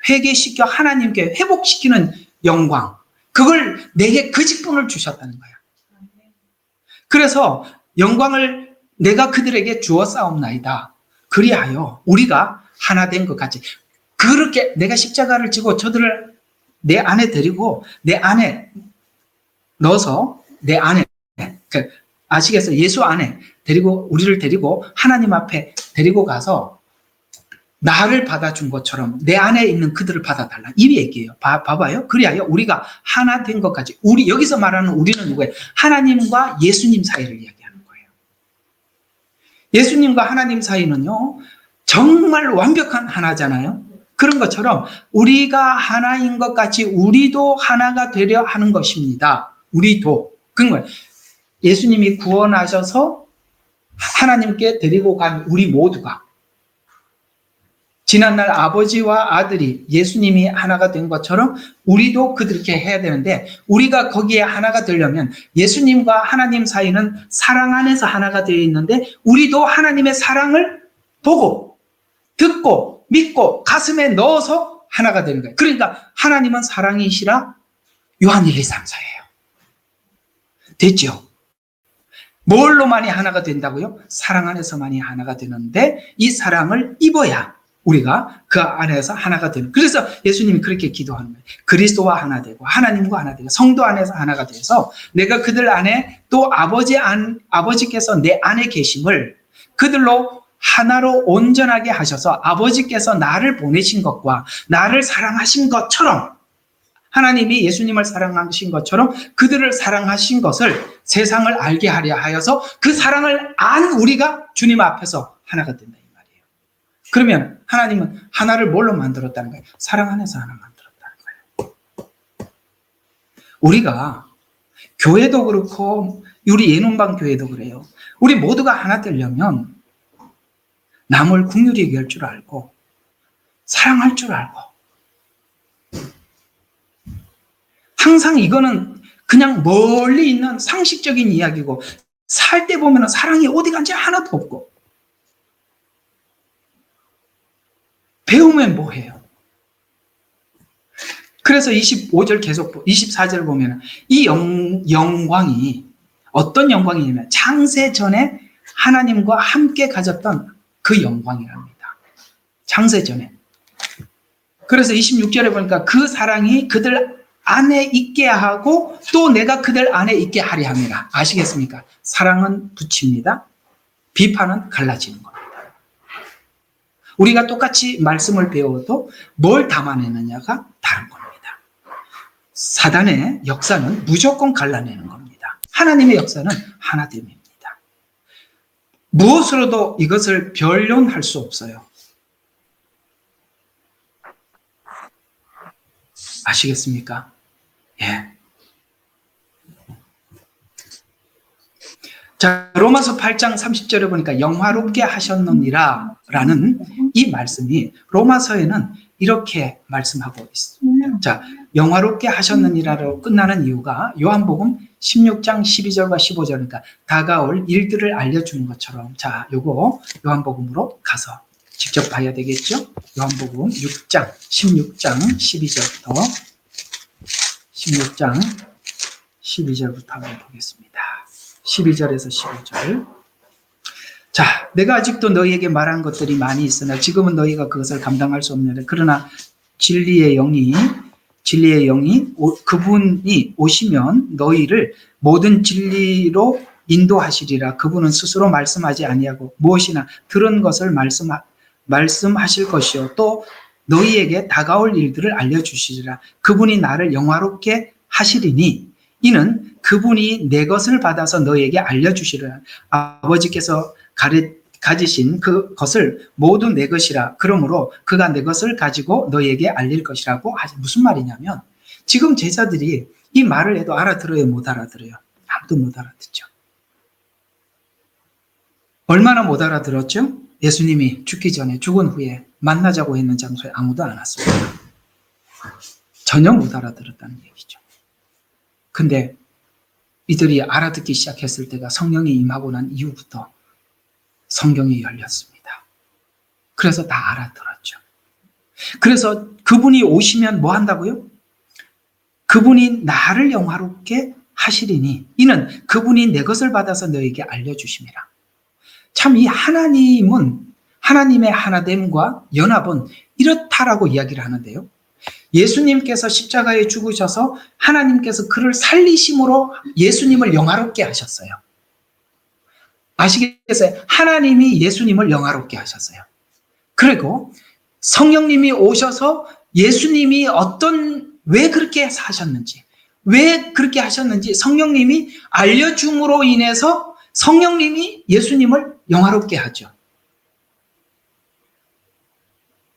회개시켜 하나님께 회복시키는 영광. 그걸 내게 그 직분을 주셨다는 거야. 그래서 영광을 내가 그들에게 주었사옵나이다. 그리하여 우리가 하나 된 것 같이. 그렇게 내가 십자가를 지고 저들을 내 안에 데리고 내 안에 넣어서 내 안에, 아시겠어요? 예수 안에 데리고, 우리를 데리고 하나님 앞에 데리고 가서 나를 받아준 것처럼 내 안에 있는 그들을 받아달라. 이 얘기예요. 봐봐요. 그리하여 우리가 하나 된 것까지. 우리, 여기서 말하는 우리는 누구예요? 하나님과 예수님 사이를 이야기하는 거예요. 예수님과 하나님 사이는요, 정말 완벽한 하나잖아요. 그런 것처럼 우리가 하나인 것 같이 우리도 하나가 되려 하는 것입니다. 우리도. 그런 거예요. 예수님이 구원하셔서 하나님께 데리고 간 우리 모두가 지난날 아버지와 아들이 예수님이 하나가 된 것처럼 우리도 그렇게 해야 되는데, 우리가 거기에 하나가 되려면 예수님과 하나님 사이는 사랑 안에서 하나가 되어 있는데, 우리도 하나님의 사랑을 보고 듣고 믿고 가슴에 넣어서 하나가 되는 거예요. 그러니까 하나님은 사랑이시라 요한 1, 2, 3, 4예요. 됐죠? 뭘로만이 하나가 된다고요? 사랑 안에서만이 하나가 되는데, 이 사랑을 입어야 우리가 그 안에서 하나가 되는. 그래서 예수님이 그렇게 기도하는 거예요. 그리스도와 하나 되고 하나님과 하나 되고 성도 안에서 하나가 돼서 내가 그들 안에 또 아버지께서 내 안에 계심을 그들로 하나로 온전하게 하셔서 아버지께서 나를 보내신 것과 나를 사랑하신 것처럼, 하나님이 예수님을 사랑하신 것처럼 그들을 사랑하신 것을 세상을 알게 하려 하여서 그 사랑을 안 우리가 주님 앞에서 하나가 된다 이 말이에요. 그러면 하나님은 하나를 뭘로 만들었다는 거예요? 사랑 안에서 하나 만들었다는 거예요. 우리가 교회도 그렇고 우리 예눈방 교회도 그래요. 우리 모두가 하나 되려면 남을 긍휼히 여길 줄 알고 사랑할 줄 알고, 항상 이거는 그냥 멀리 있는 상식적인 이야기고, 살 때 보면 사랑이 어디 간지 하나도 없고, 배우면 뭐해요? 그래서 25절 계속 24절 보면 이 영광이 어떤 영광이냐면 창세 전에 하나님과 함께 가졌던 그 영광이랍니다. 창세 전에. 그래서 26절에 보니까 그 사랑이 그들 안에 있게 하고 또 내가 그들 안에 있게 하려 함이라. 아시겠습니까? 사랑은 붙입니다. 비판은 갈라지는 겁니다. 우리가 똑같이 말씀을 배워도 뭘 담아내느냐가 다른 겁니다. 사단의 역사는 무조건 갈라내는 겁니다. 하나님의 역사는 하나됨입니다. 무엇으로도 이것을 변론할 수 없어요. 아시겠습니까? 예. 자, 로마서 8장 30절에 보니까 영화롭게 하셨느니라 라는 이 말씀이 로마서에는 이렇게 말씀하고 있습니다. 자, 영화롭게 하셨느니라로 끝나는 이유가 요한복음 16장 12절과 15절, 그러니까 다가올 일들을 알려주는 것처럼, 자, 요거 요한복음으로 가서 직접 봐야 되겠죠? 요한복음 6장 16장 12절부터 16장 12절부터 한번 보겠습니다. 12절에서 15절. 자, 내가 아직도 너희에게 말한 것들이 많이 있으나 지금은 너희가 그것을 감당할 수 없느니라. 그러나 진리의 영이 그분이 오시면 너희를 모든 진리로 인도하시리라. 그분은 스스로 말씀하지 아니하고 무엇이나 들은 것을 말씀하실 것이요 또 너희에게 다가올 일들을 알려주시리라. 그분이 나를 영화롭게 하시리니 이는 그분이 내 것을 받아서 너희에게 알려주시리라. 아버지께서 가지신 그 것을 모두 내 것이라. 그러므로 그가 내 것을 가지고 너희에게 알릴 것이라고 하지. 무슨 말이냐면 지금 제자들이 이 말을 해도 알아들어요, 못 알아들어요? 아무도 못 알아듣죠. 얼마나 못 알아들었죠? 예수님이 죽기 전에, 죽은 후에 만나자고 했는 장소에 아무도 안 왔습니다. 전혀 못 알아들었다는 얘기죠. 근데 이들이 알아듣기 시작했을 때가 성령이 임하고 난 이후부터 성경이 열렸습니다. 그래서 다 알아들었죠. 그래서 그분이 오시면 뭐 한다고요? 그분이 나를 영화롭게 하시리니 이는 그분이 내 것을 받아서 너에게 알려주심이라. 참 이 하나님은 하나님의 하나됨과 연합은 이렇다라고 이야기를 하는데요. 예수님께서 십자가에 죽으셔서 하나님께서 그를 살리심으로 예수님을 영화롭게 하셨어요. 아시겠어요? 하나님이 예수님을 영화롭게 하셨어요. 그리고 성령님이 오셔서 예수님이 왜 그렇게 사셨는지, 왜 그렇게 하셨는지 성령님이 알려줌으로 인해서 성령님이 예수님을 영화롭게 하죠.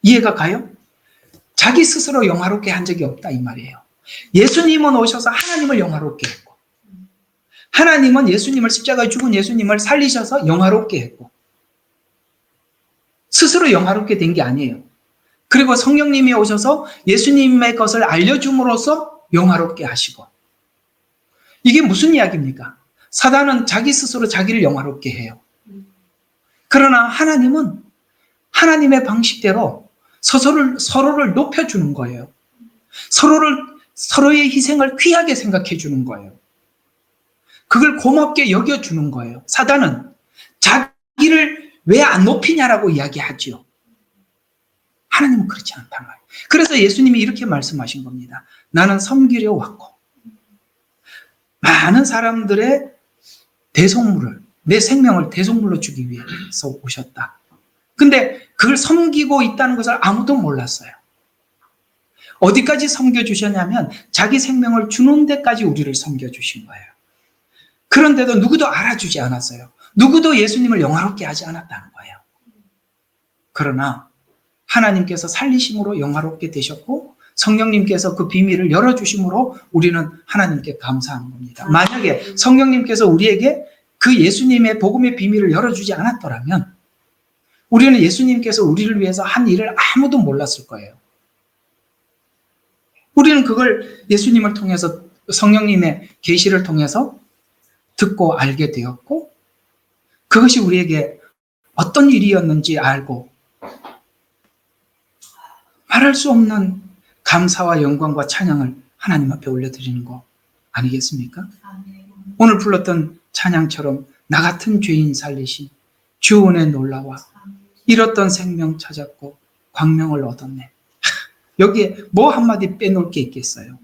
이해가 가요? 자기 스스로 영화롭게 한 적이 없다 이 말이에요. 예수님은 오셔서 하나님을 영화롭게 했고, 하나님은 예수님을 십자가에 죽은 예수님을 살리셔서 영화롭게 했고, 스스로 영화롭게 된 게 아니에요. 그리고 성령님이 오셔서 예수님의 것을 알려줌으로써 영화롭게 하시고. 이게 무슨 이야기입니까? 사단은 자기 스스로 자기를 영화롭게 해요. 그러나 하나님은 하나님의 방식대로 서로를 높여주는 거예요. 서로의 희생을 귀하게 생각해 주는 거예요. 그걸 고맙게 여겨주는 거예요. 사단은 자기를 왜 안 높이냐라고 이야기하지요. 하나님은 그렇지 않단 말이에요. 그래서 예수님이 이렇게 말씀하신 겁니다. 나는 섬기려 왔고 많은 사람들의 대속물을, 내 생명을 대속물로 주기 위해서 오셨다. 근데 그걸 섬기고 있다는 것을 아무도 몰랐어요. 어디까지 섬겨주셨냐면 자기 생명을 주는 데까지 우리를 섬겨주신 거예요. 그런데도 누구도 알아주지 않았어요. 누구도 예수님을 영화롭게 하지 않았다는 거예요. 그러나 하나님께서 살리심으로 영화롭게 되셨고 성령님께서 그 비밀을 열어주심으로 우리는 하나님께 감사한 겁니다. 만약에 성령님께서 우리에게 그 예수님의 복음의 비밀을 열어주지 않았더라면 우리는 예수님께서 우리를 위해서 한 일을 아무도 몰랐을 거예요. 우리는 그걸 예수님을 통해서 성령님의 계시를 통해서 듣고 알게 되었고 그것이 우리에게 어떤 일이었는지 알고 말할 수 없는 감사와 영광과 찬양을 하나님 앞에 올려드리는 거 아니겠습니까? 오늘 불렀던 찬양처럼 나 같은 죄인 살리신 주 은혜 놀라와 잃었던 생명 찾았고 광명을 얻었네. 여기에 뭐 한마디 빼놓을 게 있겠어요?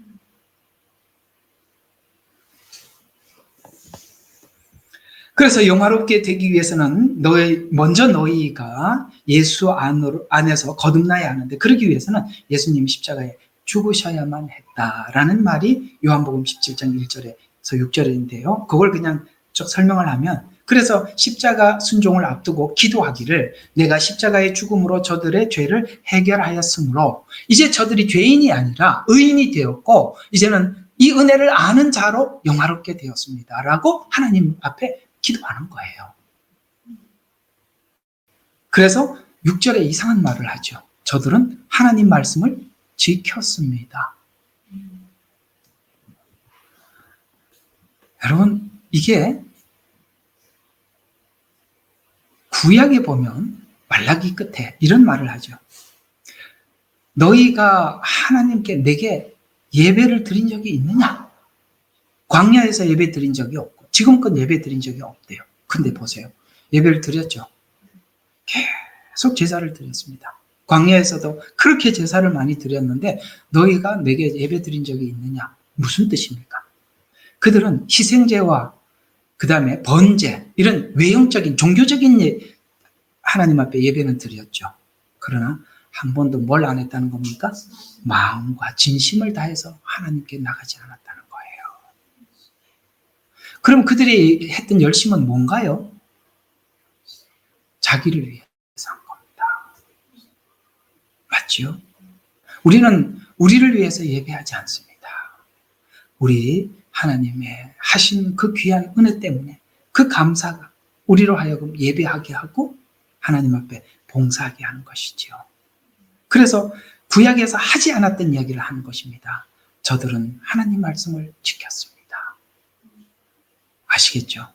그래서 영화롭게 되기 위해서는 먼저 너희가 예수 안에서 거듭나야 하는데 그러기 위해서는 예수님이 십자가에 죽으셔야만 했다라는 말이 요한복음 17장 1절에서 6절인데요. 그걸 그냥 쭉 설명을 하면 그래서 십자가 순종을 앞두고 기도하기를 내가 십자가의 죽음으로 저들의 죄를 해결하였으므로 이제 저들이 죄인이 아니라 의인이 되었고 이제는 이 은혜를 아는 자로 영화롭게 되었습니다. 라고 하나님 앞에 기도하는 거예요. 그래서 6절에 이상한 말을 하죠. 저들은 하나님 말씀을 지켰습니다. 여러분, 이게 구약에 보면 말라기 끝에 이런 말을 하죠. 너희가 하나님께 내게 예배를 드린 적이 있느냐? 광야에서 예배 드린 적이 없고 지금껏 예배 드린 적이 없대요. 근데 보세요. 예배를 드렸죠. 계속 제사를 드렸습니다. 광야에서도 그렇게 제사를 많이 드렸는데 너희가 내게 예배 드린 적이 있느냐? 무슨 뜻입니까? 그들은 희생제와 그 다음에 번제 이런 외형적인 종교적인 하나님 앞에 예배는 드렸죠. 그러나 한 번도 뭘 안 했다는 겁니까? 마음과 진심을 다해서 하나님께 나가지 않았다는 거예요. 그럼 그들이 했던 열심은 뭔가요? 자기를 위해서 한 겁니다. 맞죠? 우리는 우리를 위해서 예배하지 않습니다. 우리 하나님의 하신 그 귀한 은혜 때문에 그 감사가 우리로 하여금 예배하게 하고 하나님 앞에 봉사하게 하는 것이지요. 그래서 구약에서 하지 않았던 이야기를 하는 것입니다. 저들은 하나님 말씀을 지켰습니다. 아시겠죠?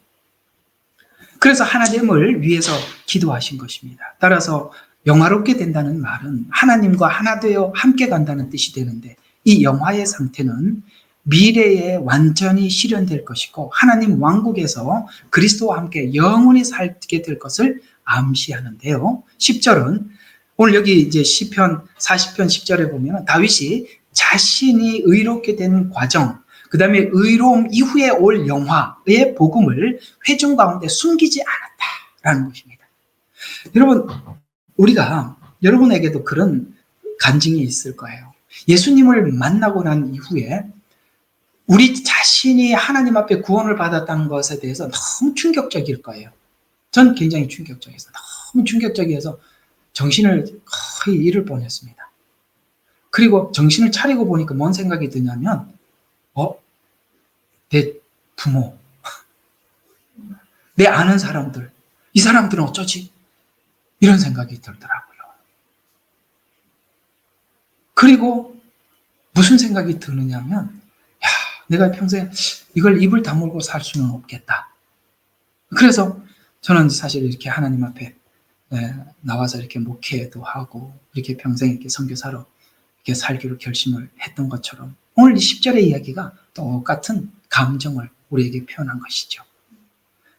그래서 하나님을 위해서 기도하신 것입니다. 따라서 영화롭게 된다는 말은 하나님과 하나 되어 함께 간다는 뜻이 되는데 이 영화의 상태는 미래에 완전히 실현될 것이고 하나님 왕국에서 그리스도와 함께 영원히 살게 될 것을 암시하는데요. 10절은 오늘 여기 이제 시편 40편 10절에 보면 다윗이 자신이 의롭게 된 과정, 그 다음에 의로움 이후에 올 영화의 복음을 회중 가운데 숨기지 않았다라는 것입니다. 여러분, 우리가 여러분에게도 그런 간증이 있을 거예요. 예수님을 만나고 난 이후에 우리 자신이 하나님 앞에 구원을 받았다는 것에 대해서 너무 충격적일 거예요. 전 굉장히 충격적이어서 너무 충격적이어서 정신을 거의 잃을 뻔했습니다. 그리고 정신을 차리고 보니까 뭔 생각이 드냐면 내 부모, 내 아는 사람들, 이 사람들은 어쩌지? 이런 생각이 들더라고요. 그리고 무슨 생각이 드느냐면 내가 평생 이걸 입을 다물고 살 수는 없겠다. 그래서 저는 사실 이렇게 하나님 앞에 나와서 이렇게 목회도 하고 이렇게 평생 이렇게 선교사로 이렇게 살기로 결심을 했던 것처럼 오늘 이 10절의 이야기가 똑같은 감정을 우리에게 표현한 것이죠.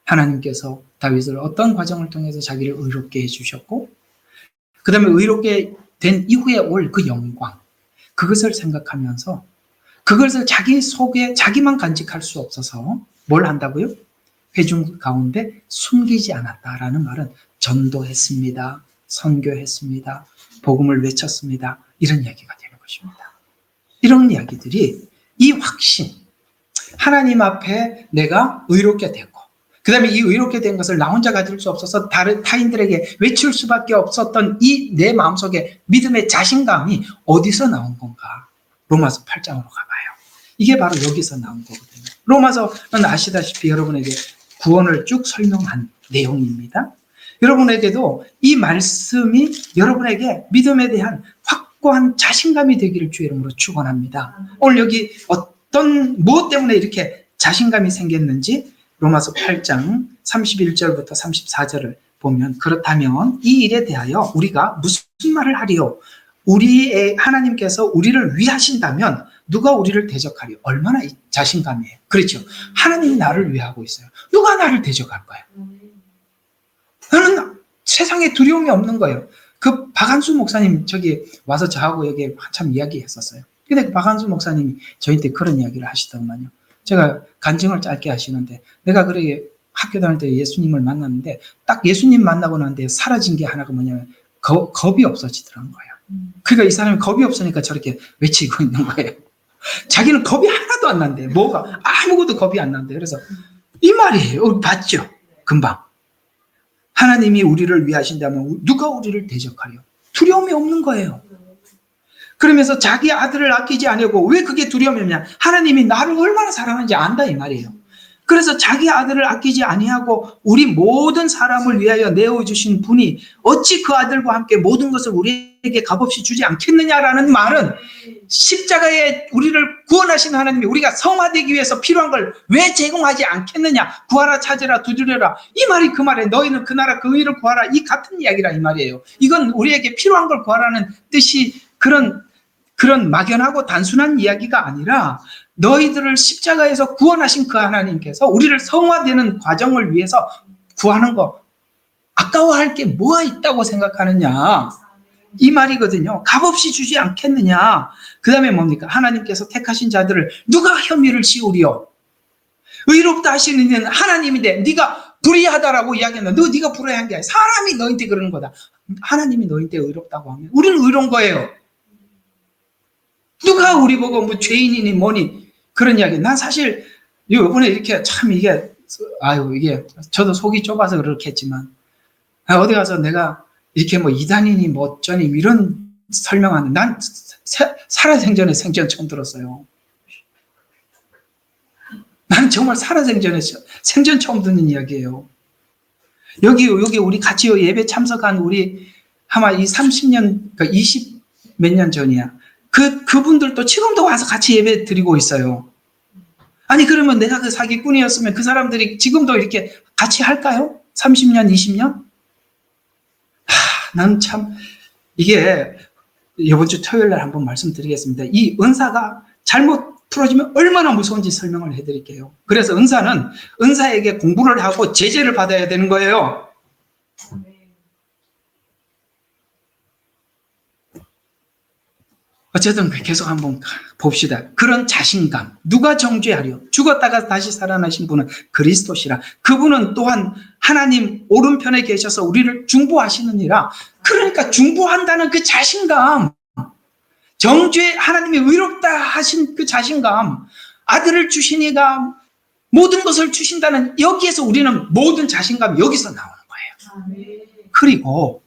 하나님께서 다윗을 어떤 과정을 통해서 자기를 의롭게 해주셨고 그 다음에 의롭게 된 이후에 올 그 영광, 그것을 생각하면서 그것을 자기 속에 자기만 간직할 수 없어서 뭘 한다고요? 회중 가운데 숨기지 않았다라는 말은 전도했습니다. 선교했습니다. 복음을 외쳤습니다. 이런 이야기가 되는 것입니다. 이런 이야기들이 이 확신, 하나님 앞에 내가 의롭게 됐고 그 다음에 이 의롭게 된 것을 나 혼자 가질 수 없어서 다른 타인들에게 외칠 수밖에 없었던 이 내 마음속에 믿음의 자신감이 어디서 나온 건가? 로마서 8장으로 가봐요. 이게 바로 여기서 나온 거거든요. 로마서는 아시다시피 여러분에게 구원을 쭉 설명한 내용입니다. 여러분에게도 이 말씀이 여러분에게 믿음에 대한 확고한 자신감이 되기를 주의 이름으로 축원합니다. 오늘 여기 무엇 때문에 이렇게 자신감이 생겼는지 로마서 8장 31절부터 34절을 보면 그렇다면 이 일에 대하여 우리가 무슨 말을 하리요? 우리의 하나님께서 우리를 위하신다면 누가 우리를 대적하리요? 얼마나 자신감이에요. 그렇죠. 하나님이 나를 위하고 있어요. 누가 나를 대적할 거예요? 나는 세상에 두려움이 없는 거예요. 그 박한수 목사님 저기 와서 저하고 여기 한참 이야기했었어요. 근데 그 박한수 목사님이 저한테 그런 이야기를 하시더만요. 제가 간증을 짧게 하시는데 내가 그렇게 학교 다닐 때 예수님을 만났는데 딱 예수님 만나고 난 뒤에 사라진 게 하나가 뭐냐면 겁이 없어지더라는 거예요. 그러니까 이 사람이 겁이 없으니까 저렇게 외치고 있는 거예요. 자기는 겁이 하나도 안 난대. 뭐가 아무것도 겁이 안 난대. 그래서 이 말이에요. 봤죠? 금방. 하나님이 우리를 위하신다면 누가 우리를 대적하려? 두려움이 없는 거예요. 그러면서 자기 아들을 아끼지 않고 왜 그게 두려움이냐? 하나님이 나를 얼마나 사랑하는지 안다 이 말이에요. 그래서 자기 아들을 아끼지 아니하고 우리 모든 사람을 위하여 내어주신 분이 어찌 그 아들과 함께 모든 것을 우리에게 값없이 주지 않겠느냐라는 말은 십자가에 우리를 구원하신 하나님이 우리가 성화되기 위해서 필요한 걸 왜 제공하지 않겠느냐? 구하라 찾으라 두드려라. 이 말이 그 말에 너희는 그 나라 그 의를 구하라. 이 같은 이야기라 이 말이에요. 이건 우리에게 필요한 걸 구하라는 뜻이 그런 막연하고 단순한 이야기가 아니라 너희들을 십자가에서 구원하신 그 하나님께서 우리를 성화되는 과정을 위해서 구하는 거 아까워할 게 뭐가 있다고 생각하느냐 이 말이거든요. 값없이 주지 않겠느냐. 그 다음에 뭡니까? 하나님께서 택하신 자들을 누가 혐의를 씌우리요? 의롭다 하시는 이는 하나님인데 네가 불의하다라고 이야기했는데 네가 불의한 게 아니라 사람이 너희한테 그러는 거다. 하나님이 너희한테 의롭다고 하면 우리는 의로운 거예요. 누가 우리 보고 뭐 죄인이니 뭐니 그런 이야기. 난 사실 이번에 이렇게 참 이게 저도 속이 좁아서 그렇겠지만 어디 가서 내가 이렇게 뭐 이단이니 뭐 어쩌니 이런 설명하는 난 살아생전에 생전 처음 들었어요. 나는 정말 살아생전에 생전 처음 듣는 이야기예요. 여기 우리 같이 예배 참석한 우리 아마 이 30년, 그러니까 20 몇 년 전이야. 그분들도 지금도 와서 같이 예배 드리고 있어요. 아니, 그러면 내가 그 사기꾼이었으면 그 사람들이 지금도 이렇게 같이 할까요? 30년, 20년? 난 참, 이게, 이번 주 토요일 날 한번 말씀드리겠습니다. 이 은사가 잘못 풀어지면 얼마나 무서운지 설명을 해드릴게요. 그래서 은사는 은사에게 공부를 하고 제재를 받아야 되는 거예요. 어쨌든 계속 한번 봅시다. 그런 자신감. 누가 정죄하려? 죽었다가 다시 살아나신 분은 그리스도시라. 그분은 또한 하나님 오른편에 계셔서 우리를 중보하시느니라. 그러니까 중보한다는 그 자신감. 정죄 하나님이 의롭다 하신 그 자신감. 아들을 주시니가 모든 것을 주신다는 여기에서 우리는 모든 자신감이 여기서 나오는 거예요. 그리고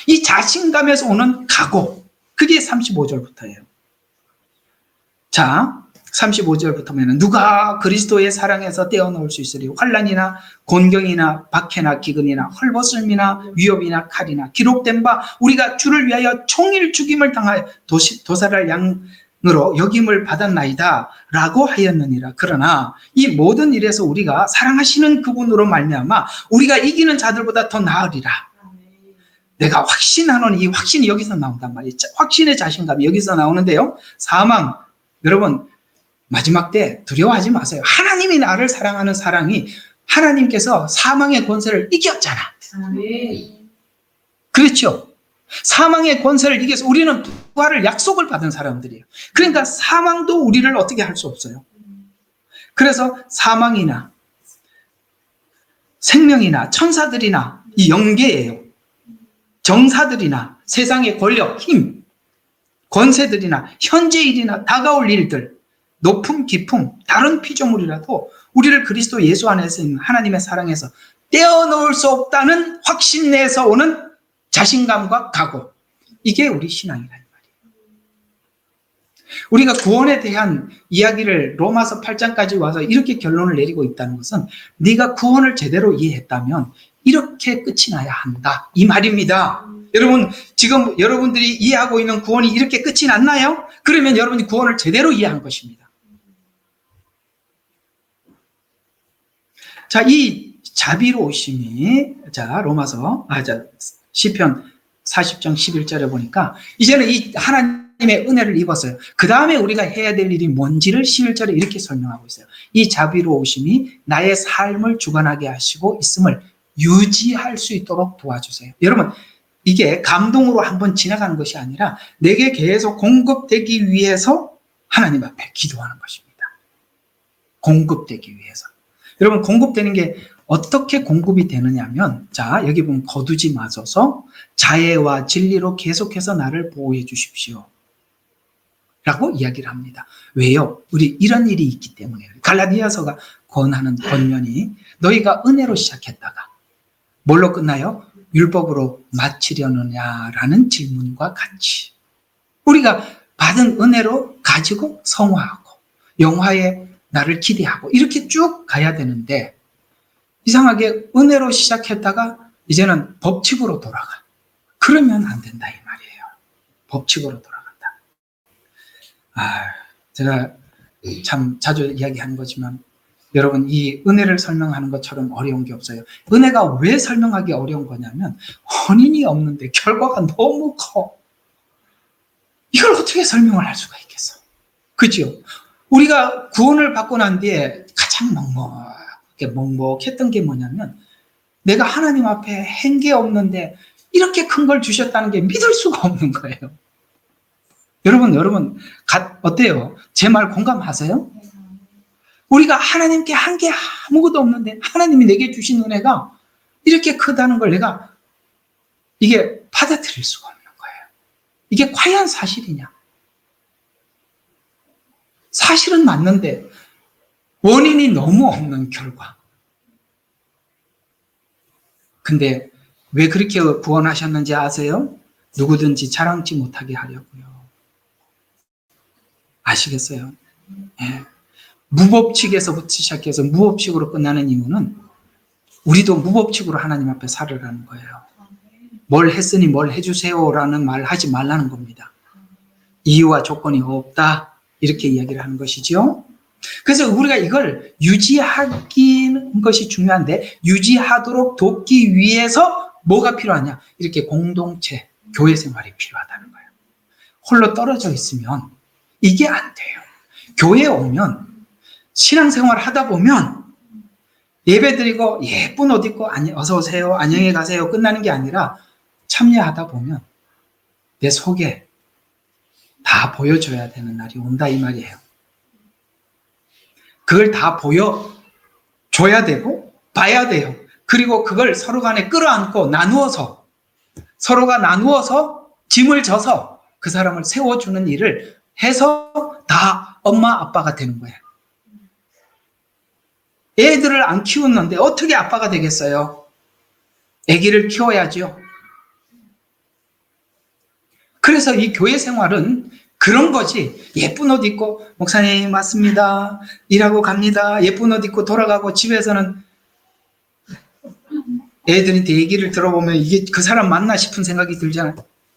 이 자신감에서 오는 각오. 그게 35절부터예요. 자, 35절부터면 누가 그리스도의 사랑에서 떼어놓을 수 있으리? 환난이나 곤경이나 박해나 기근이나 헐벗음이나 위협이나 칼이나 기록된 바 우리가 주를 위하여 총일 죽임을 당하여 도살할 양으로 여김을 받았나이다 라고 하였느니라. 그러나 이 모든 일에서 우리가 사랑하시는 그분으로 말미암아 우리가 이기는 자들보다 더 나으리라. 내가 확신하는 이 확신이 여기서 나온단 말이에요. 확신의 자신감이 여기서 나오는데요. 사망, 여러분 마지막 때 두려워하지 마세요. 하나님이 나를 사랑하는 사랑이 하나님께서 사망의 권세를 이겼잖아. 그렇죠? 사망의 권세를 이겨서 우리는 부활을 약속을 받은 사람들이에요. 그러니까 사망도 우리를 어떻게 할 수 없어요. 그래서 사망이나 생명이나 천사들이나 이 영계예요. 정사들이나 세상의 권력, 힘, 권세들이나 현재 일이나 다가올 일들, 높음, 깊음, 다른 피조물이라도 우리를 그리스도 예수 안에서 있는 하나님의 사랑에서 떼어놓을 수 없다는 확신 내에서 오는 자신감과 각오. 이게 우리 신앙이라는 말이에요. 우리가 구원에 대한 이야기를 로마서 8장까지 와서 이렇게 결론을 내리고 있다는 것은 네가 구원을 제대로 이해했다면 이렇게 끝이 나야 한다. 이 말입니다. 여러분, 지금 여러분들이 이해하고 있는 구원이 이렇게 끝이 났나요? 그러면 여러분이 구원을 제대로 이해한 것입니다. 자, 이 자비로우심이, 시편 40장 11절에 보니까, 이제는 이 하나님의 은혜를 입었어요. 그 다음에 우리가 해야 될 일이 뭔지를 11절에 이렇게 설명하고 있어요. 이 자비로우심이 나의 삶을 주관하게 하시고 있음을 유지할 수 있도록 도와주세요. 여러분, 이게 감동으로 한번 지나가는 것이 아니라 내게 계속 공급되기 위해서 하나님 앞에 기도하는 것입니다. 공급되기 위해서. 여러분, 공급되는 게 어떻게 공급이 되느냐면, 자, 여기 보면 거두지 마소서 자애와 진리로 계속해서 나를 보호해 주십시오. 라고 이야기를 합니다. 왜요? 우리 이런 일이 있기 때문에. 갈라디아서가 권하는 권면이 너희가 은혜로 시작했다가 뭘로 끝나요? 율법으로 마치려느냐라는 질문과 같이 우리가 받은 은혜로 가지고 성화하고 영화에 나를 기대하고 이렇게 쭉 가야 되는데 이상하게 은혜로 시작했다가 이제는 법칙으로 돌아가. 그러면 안 된다 이 말이에요. 법칙으로 돌아간다. 제가 참 자주 이야기하는 거지만 여러분, 이 은혜를 설명하는 것처럼 어려운 게 없어요. 은혜가 왜 설명하기 어려운 거냐면 원인이 없는데 결과가 너무 커. 이걸 어떻게 설명을 할 수가 있겠어? 그죠? 우리가 구원을 받고 난 뒤에 가장 먹먹했던 게 뭐냐면 내가 하나님 앞에 한 게 없는데 이렇게 큰 걸 주셨다는 게 믿을 수가 없는 거예요. 여러분 어때요? 제 말 공감하세요? 우리가 하나님께 한 게 아무것도 없는데 하나님이 내게 주신 은혜가 이렇게 크다는 걸 내가 이게 받아들일 수가 없는 거예요. 이게 과연 사실이냐? 사실은 맞는데 원인이 너무 없는 결과. 근데 왜 그렇게 구원하셨는지 아세요? 누구든지 자랑치 못하게 하려고요. 아시겠어요? 예. 무법칙에서부터 시작해서 무법칙으로 끝나는 이유는 우리도 무법칙으로 하나님 앞에 살으라는 거예요. 뭘 했으니 뭘 해주세요라는 말 하지 말라는 겁니다. 이유와 조건이 없다 이렇게 이야기를 하는 것이죠. 그래서 우리가 이걸 유지하는 것이 중요한데 유지하도록 돕기 위해서 뭐가 필요하냐? 이렇게 공동체, 교회 생활이 필요하다는 거예요. 홀로 떨어져 있으면 이게 안 돼요. 교회에 오면 신앙생활 하다 보면 예배드리고 예쁜 옷 입고 어서 오세요, 안녕히 가세요 끝나는 게 아니라 참여하다 보면 내 속에 다 보여줘야 되는 날이 온다 이 말이에요. 그걸 다 보여줘야 되고 봐야 돼요. 그리고 그걸 서로 간에 끌어안고 나누어서 서로가 나누어서 짐을 져서 그 사람을 세워주는 일을 해서 다 엄마 아빠가 되는 거예요. 애들을 안 키웠는데 어떻게 아빠가 되겠어요? 아기를 키워야죠. 그래서 이 교회 생활은 그런 거지. 예쁜 옷 입고 목사님 맞습니다. 일하고 갑니다. 예쁜 옷 입고 돌아가고 집에서는 애들한테 얘기를 들어보면 이게 그 사람 맞나 싶은 생각이 들잖아요.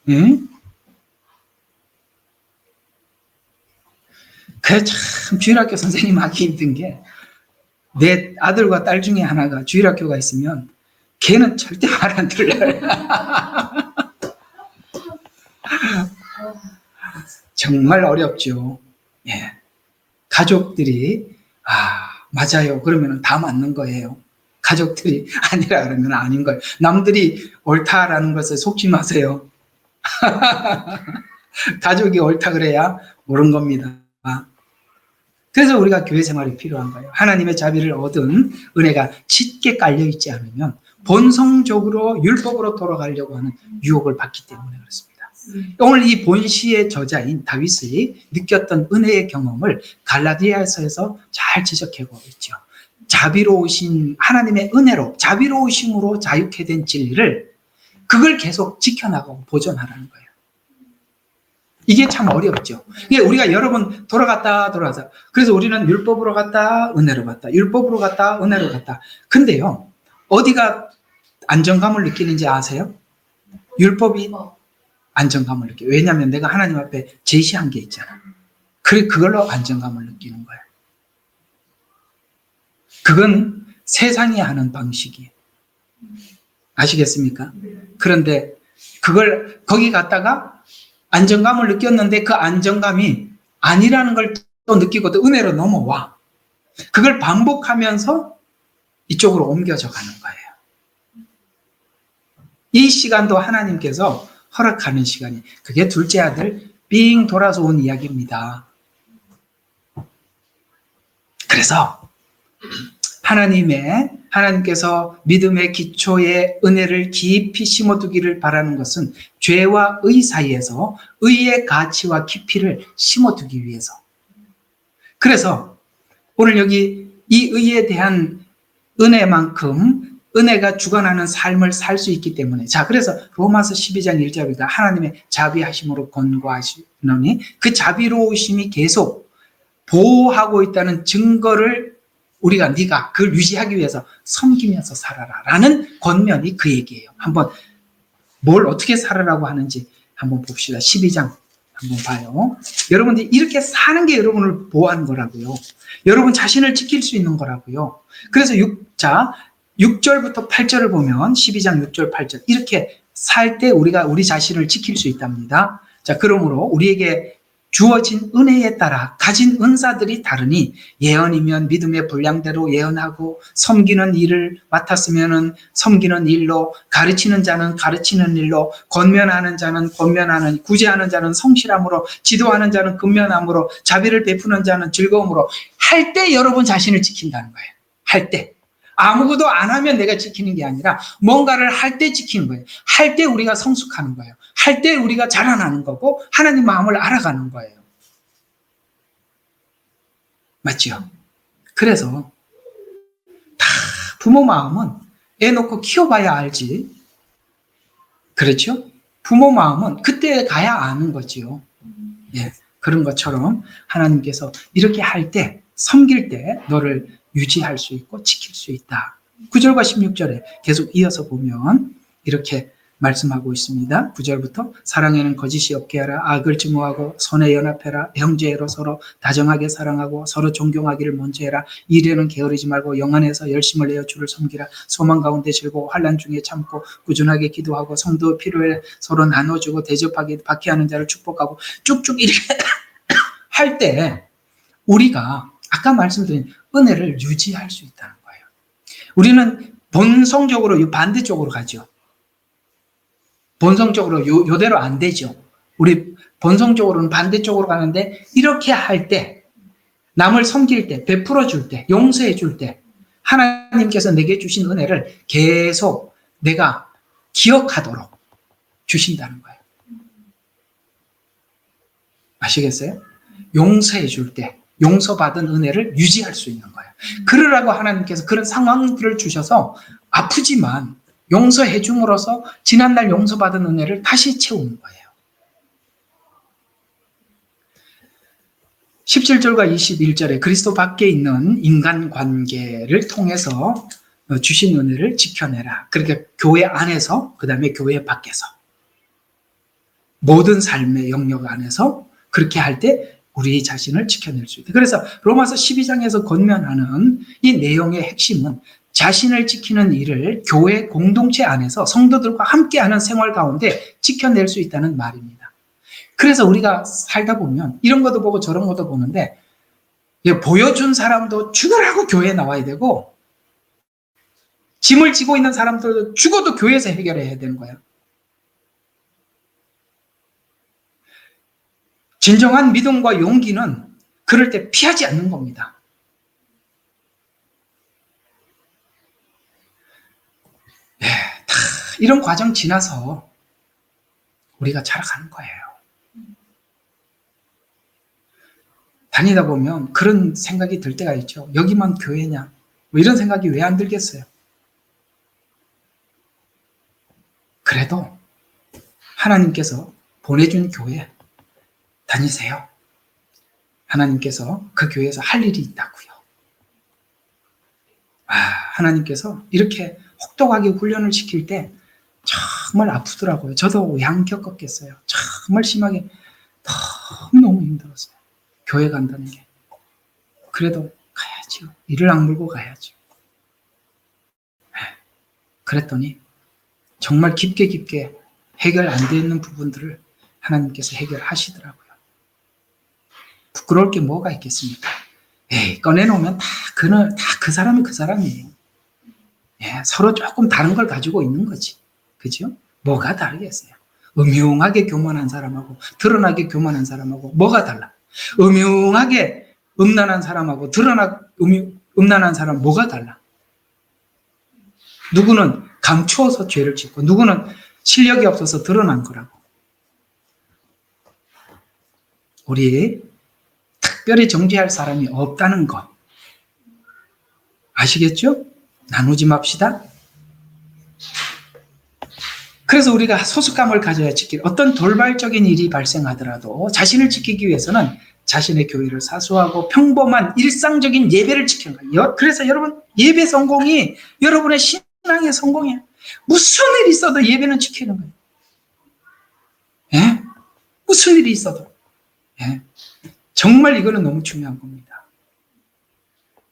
응? 그래 참 주일학교 선생님 하기 힘든 게 내 아들과 딸 중에 하나가 주일학교가 있으면 걔는 절대 말 안 들려요. 정말 어렵죠. 예. 가족들이 맞아요 그러면 다 맞는 거예요. 가족들이 아니라 그러면 아닌 거예요. 남들이 옳다라는 것을 속지 마세요. 가족이 옳다 그래야 옳은 겁니다. 그래서 우리가 교회 생활이 필요한 거예요. 하나님의 자비를 얻은 은혜가 짙게 깔려있지 않으면 본성적으로 율법으로 돌아가려고 하는 유혹을 받기 때문에 그렇습니다. 오늘 이 본시의 저자인 다윗이 느꼈던 은혜의 경험을 갈라디아서에서 잘 지적하고 있죠. 자비로우신 하나님의 은혜로 자비로우심으로 자유케 된 진리를 그걸 계속 지켜나가고 보존하라는 거예요. 이게 참 어렵죠. 우리가 여러 번 돌아갔다. 그래서 우리는 율법으로 갔다, 은혜로 갔다. 율법으로 갔다, 은혜로 갔다. 근데요, 어디가 안정감을 느끼는지 아세요? 율법이 안정감을 느껴요. 왜냐하면 내가 하나님 앞에 제시한 게 있잖아. 그걸로 안정감을 느끼는 거예요. 그건 세상이 하는 방식이에요. 아시겠습니까? 그런데 그걸 거기 갔다가 안정감을 느꼈는데 그 안정감이 아니라는 걸 또 느끼고 또 은혜로 넘어와. 그걸 반복하면서 이쪽으로 옮겨져 가는 거예요. 이 시간도 하나님께서 허락하는 시간이 그게 둘째 아들 삥 돌아서 온 이야기입니다. 그래서 하나님께서 믿음의 기초에 은혜를 깊이 심어두기를 바라는 것은 죄와 의 사이에서 의의 가치와 깊이를 심어두기 위해서. 그래서 오늘 여기 이 의에 대한 은혜만큼 은혜가 주관하는 삶을 살 수 있기 때문에 그래서 로마서 12장 1절이다. 하나님의 자비하심으로 권고하시노니 그 자비로우심이 계속 보호하고 있다는 증거를 네가 그걸 유지하기 위해서 섬기면서 살아라 라는 권면이 그 얘기예요. 한번 뭘 어떻게 살아라고 하는지 한번 봅시다. 12장 한번 봐요. 여러분들이 이렇게 사는 게 여러분을 보호하는 거라고요. 여러분 자신을 지킬 수 있는 거라고요. 그래서 6절부터 8절을 보면 12장 6절 8절 이렇게 살 때 우리가 우리 자신을 지킬 수 있답니다. 그러므로 우리에게 주어진 은혜에 따라 가진 은사들이 다르니 예언이면 믿음의 분량대로 예언하고 섬기는 일을 맡았으면 섬기는 일로 가르치는 자는 가르치는 일로 권면하는 자는 권면하는 구제하는 자는 성실함으로 지도하는 자는 근면함으로 자비를 베푸는 자는 즐거움으로 할 때 여러분 자신을 지킨다는 거예요. 할 때. 아무것도 안 하면 내가 지키는 게 아니라 뭔가를 할 때 지키는 거예요. 할 때 우리가 성숙하는 거예요. 할 때 우리가 자라나는 거고 하나님 마음을 알아가는 거예요. 맞죠? 그래서 다 부모 마음은 애 놓고 키워봐야 알지. 그렇죠? 부모 마음은 그때 가야 아는 거지요. 예, 그런 것처럼 하나님께서 이렇게 할 때, 섬길 때 너를 유지할 수 있고 지킬 수 있다. 9절과 16절에 계속 이어서 보면 이렇게 말씀하고 있습니다. 9절부터 사랑에는 거짓이 없게 하라. 악을 증오하고 선에 연합해라. 형제로 서로 다정하게 사랑하고 서로 존경하기를 먼저 해라. 일에는 게으르지 말고 영안에서 열심을 내어 주를 섬기라. 소망 가운데 즐거워 환난 중에 참고 꾸준하게 기도하고 성도 필요에 서로 나눠주고 대접하게 박해하는 자를 축복하고 쭉쭉 이렇게 할 때 우리가 아까 말씀드린 은혜를 유지할 수 있다는 거예요. 우리는 본성적으로 반대쪽으로 가죠. 본성적으로 요대로 안 되죠. 우리 본성적으로는 반대쪽으로 가는데, 이렇게 할 때, 남을 섬길 때, 베풀어 줄 때, 용서해 줄 때, 하나님께서 내게 주신 은혜를 계속 내가 기억하도록 주신다는 거예요. 아시겠어요? 용서해 줄 때, 용서받은 은혜를 유지할 수 있는 거예요. 그러라고 하나님께서 그런 상황들을 주셔서 아프지만 용서해 줌으로써 지난날 용서받은 은혜를 다시 채우는 거예요. 17절과 21절에 그리스도 밖에 있는 인간관계를 통해서 주신 은혜를 지켜내라. 그러니까 교회 안에서, 그 다음에 교회 밖에서, 모든 삶의 영역 안에서 그렇게 할 때 우리 자신을 지켜낼 수 있다. 그래서 로마서 12장에서 권면하는 이 내용의 핵심은 자신을 지키는 일을 교회 공동체 안에서 성도들과 함께하는 생활 가운데 지켜낼 수 있다는 말입니다. 그래서 우리가 살다 보면 이런 것도 보고 저런 것도 보는데, 보여준 사람도 죽으라고 교회에 나와야 되고, 짐을 지고 있는 사람들도 죽어도 교회에서 해결해야 되는 거예요. 진정한 믿음과 용기는 그럴 때 피하지 않는 겁니다. 다 이런 과정 지나서 우리가 자라가는 거예요. 다니다 보면 그런 생각이 들 때가 있죠. 여기만 교회냐? 뭐 이런 생각이 왜 안 들겠어요? 그래도 하나님께서 보내준 교회 다니세요. 하나님께서 그 교회에서 할 일이 있다고요. 하나님께서 이렇게 혹독하게 훈련을 시킬 때 정말 아프더라고요. 저도 양 겪었겠어요. 정말 심하게 너무 힘들었어요. 교회 간다는 게. 그래도 가야죠. 이를 악물고 가야죠. 그랬더니 정말 깊게 해결 안 되어 있는 부분들을 하나님께서 해결하시더라고요. 부끄러울 게 뭐가 있겠습니까? 꺼내놓으면 다 그 사람이 그 사람이에요. 서로 조금 다른 걸 가지고 있는 거지. 그죠? 뭐가 다르겠어요? 음흉하게 교만한 사람하고 드러나게 교만한 사람하고 뭐가 달라? 음흉하게 음란한 사람하고 음란한 사람 뭐가 달라? 누구는 감추어서 죄를 짓고 누구는 실력이 없어서 드러난 거라고. 우리 특별히 정죄할 사람이 없다는 것 아시겠죠? 나누지 맙시다. 그래서 우리가 소속감을 가져야 지킬 어떤 돌발적인 일이 발생하더라도 자신을 지키기 위해서는 자신의 교회를 사수하고 평범한 일상적인 예배를 지키는 거예요. 그래서 여러분, 예배 성공이 여러분의 신앙의 성공이에요. 무슨 일이 있어도 예배는 지키는 거예요. 무슨 일이 있어도. 정말 이거는 너무 중요한 겁니다.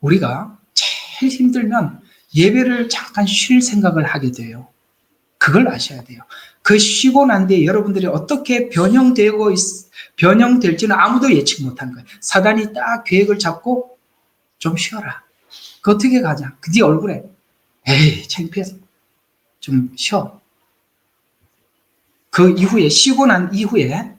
우리가 제일 힘들면 예배를 잠깐 쉴 생각을 하게 돼요. 그걸 아셔야 돼요. 그 쉬고 난 뒤에 여러분들이 어떻게 변형될지는 아무도 예측 못한 거예요. 사단이 딱 계획을 잡고 좀 쉬어라. 그 어떻게 가냐? 그 네 얼굴에 창피해서 좀 쉬어. 그 이후에 쉬고 난 이후에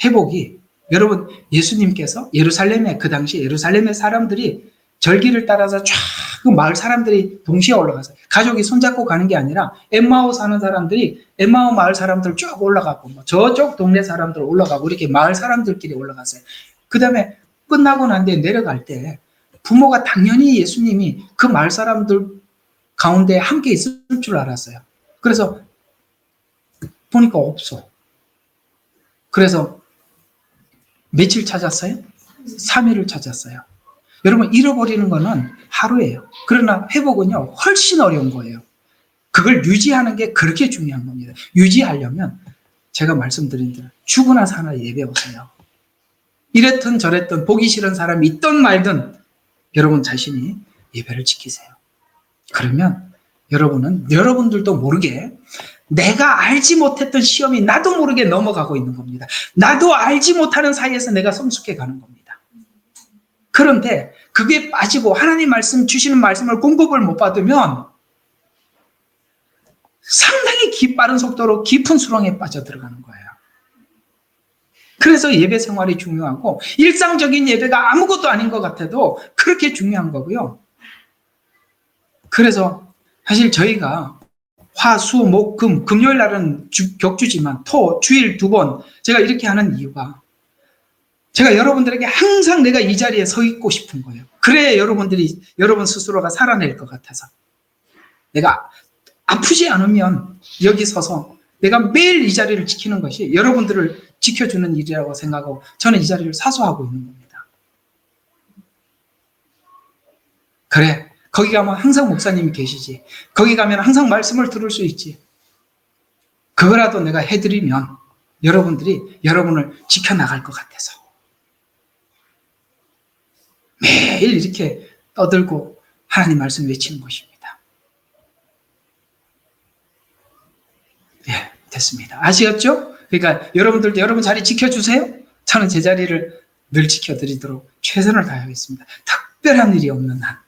회복이 여러분 예수님께서 예루살렘에 그 당시 예루살렘의 사람들이 절기를 따라서 쫙 그 마을 사람들이 동시에 올라가서 가족이 손잡고 가는 게 아니라 엠마오 사는 사람들이 엠마오 마을 사람들 쭉 올라가고 저쪽 동네 사람들 올라가고 이렇게 마을 사람들끼리 올라갔어요. 그 다음에 끝나고 난 뒤에 내려갈 때 부모가 당연히 예수님이 그 마을 사람들 가운데 함께 있을 줄 알았어요. 그래서 보니까 없어. 그래서 며칠 찾았어요? 3일을 찾았어요. 여러분, 잃어버리는 거는 하루예요. 그러나 회복은요, 훨씬 어려운 거예요. 그걸 유지하는 게 그렇게 중요한 겁니다. 유지하려면 제가 말씀드린 대로 죽으나 사나 예배 오세요. 이랬든 저랬든 보기 싫은 사람이 있든 말든 여러분 자신이 예배를 지키세요. 그러면 여러분들도 모르게 내가 알지 못했던 시험이 나도 모르게 넘어가고 있는 겁니다. 나도 알지 못하는 사이에서 내가 성숙해 가는 겁니다. 그런데 그게 빠지고 하나님 말씀 주시는 말씀을 공급을 못 받으면 상당히 빠른 속도로 깊은 수렁에 빠져들어가는 거예요. 그래서 예배 생활이 중요하고 일상적인 예배가 아무것도 아닌 것 같아도 그렇게 중요한 거고요. 그래서 사실 저희가 화, 수, 목, 금, 금요일 날은 격주지만 토, 주일 2번 제가 이렇게 하는 이유가 제가 여러분들에게 항상 내가 이 자리에 서 있고 싶은 거예요. 그래야 여러분 스스로가 살아낼 것 같아서. 내가 아프지 않으면 여기 서서 내가 매일 이 자리를 지키는 것이 여러분들을 지켜주는 일이라고 생각하고 저는 이 자리를 사수하고 있는 겁니다. 그래, 거기 가면 항상 목사님이 계시지. 거기 가면 항상 말씀을 들을 수 있지. 그거라도 내가 해드리면 여러분들이 여러분을 지켜나갈 것 같아서. 매일 이렇게 떠들고 하나님 말씀 외치는 것입니다. 예, 됐습니다. 아시겠죠? 그러니까 여러분들도 여러분 자리 지켜주세요. 저는 제 자리를 늘 지켜드리도록 최선을 다하겠습니다. 특별한 일이 없는 한.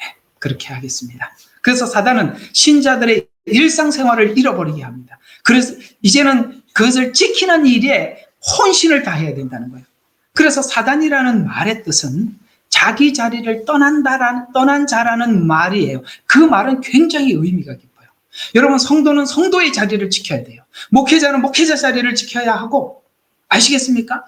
예, 그렇게 하겠습니다. 그래서 사단은 신자들의 일상생활을 잃어버리게 합니다. 그래서 이제는 그것을 지키는 일에 혼신을 다해야 된다는 거예요. 그래서 사단이라는 말의 뜻은 자기 자리를 떠난 자라는 말이에요. 그 말은 굉장히 의미가 깊어요. 여러분, 성도는 성도의 자리를 지켜야 돼요. 목회자는 목회자 자리를 지켜야 하고, 아시겠습니까?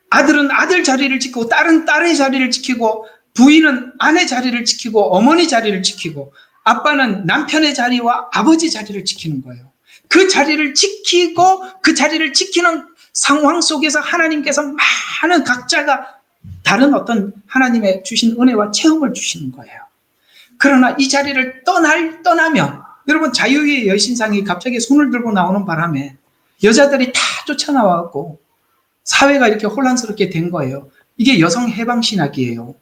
아들은 아들 자리를 지키고, 딸은 딸의 자리를 지키고, 부인은 아내 자리를 지키고, 어머니 자리를 지키고, 아빠는 남편의 자리와 아버지 자리를 지키는 거예요. 그 자리를 지키고, 그 자리를 지키는 상황 속에서 하나님께서 많은 각자가 다른 어떤 하나님의 주신 은혜와 체험을 주시는 거예요. 그러나 이 자리를 떠나면 여러분, 자유의 여신상이 갑자기 손을 들고 나오는 바람에 여자들이 다 쫓아나와갖고 사회가 이렇게 혼란스럽게 된 거예요. 이게 여성 해방 신학이에요.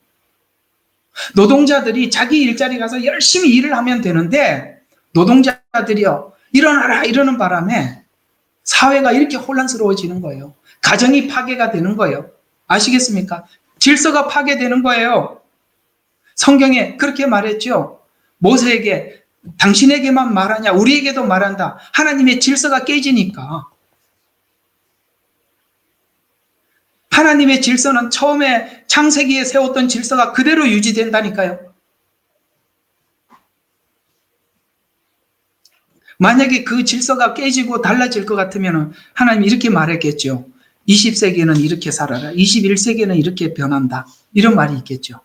노동자들이 자기 일자리 가서 열심히 일을 하면 되는데 노동자들이요, 일어나라 이러는 바람에 사회가 이렇게 혼란스러워지는 거예요. 가정이 파괴가 되는 거예요. 아시겠습니까? 질서가 파괴되는 거예요. 성경에 그렇게 말했죠. 모세에게 당신에게만 말하냐, 우리에게도 말한다. 하나님의 질서가 깨지니까. 하나님의 질서는 처음에 창세기에 세웠던 질서가 그대로 유지된다니까요. 만약에 그 질서가 깨지고 달라질 것 같으면 하나님이 이렇게 말했겠죠. 20세기에는 이렇게 살아라. 21세기에는 이렇게 변한다. 이런 말이 있겠죠.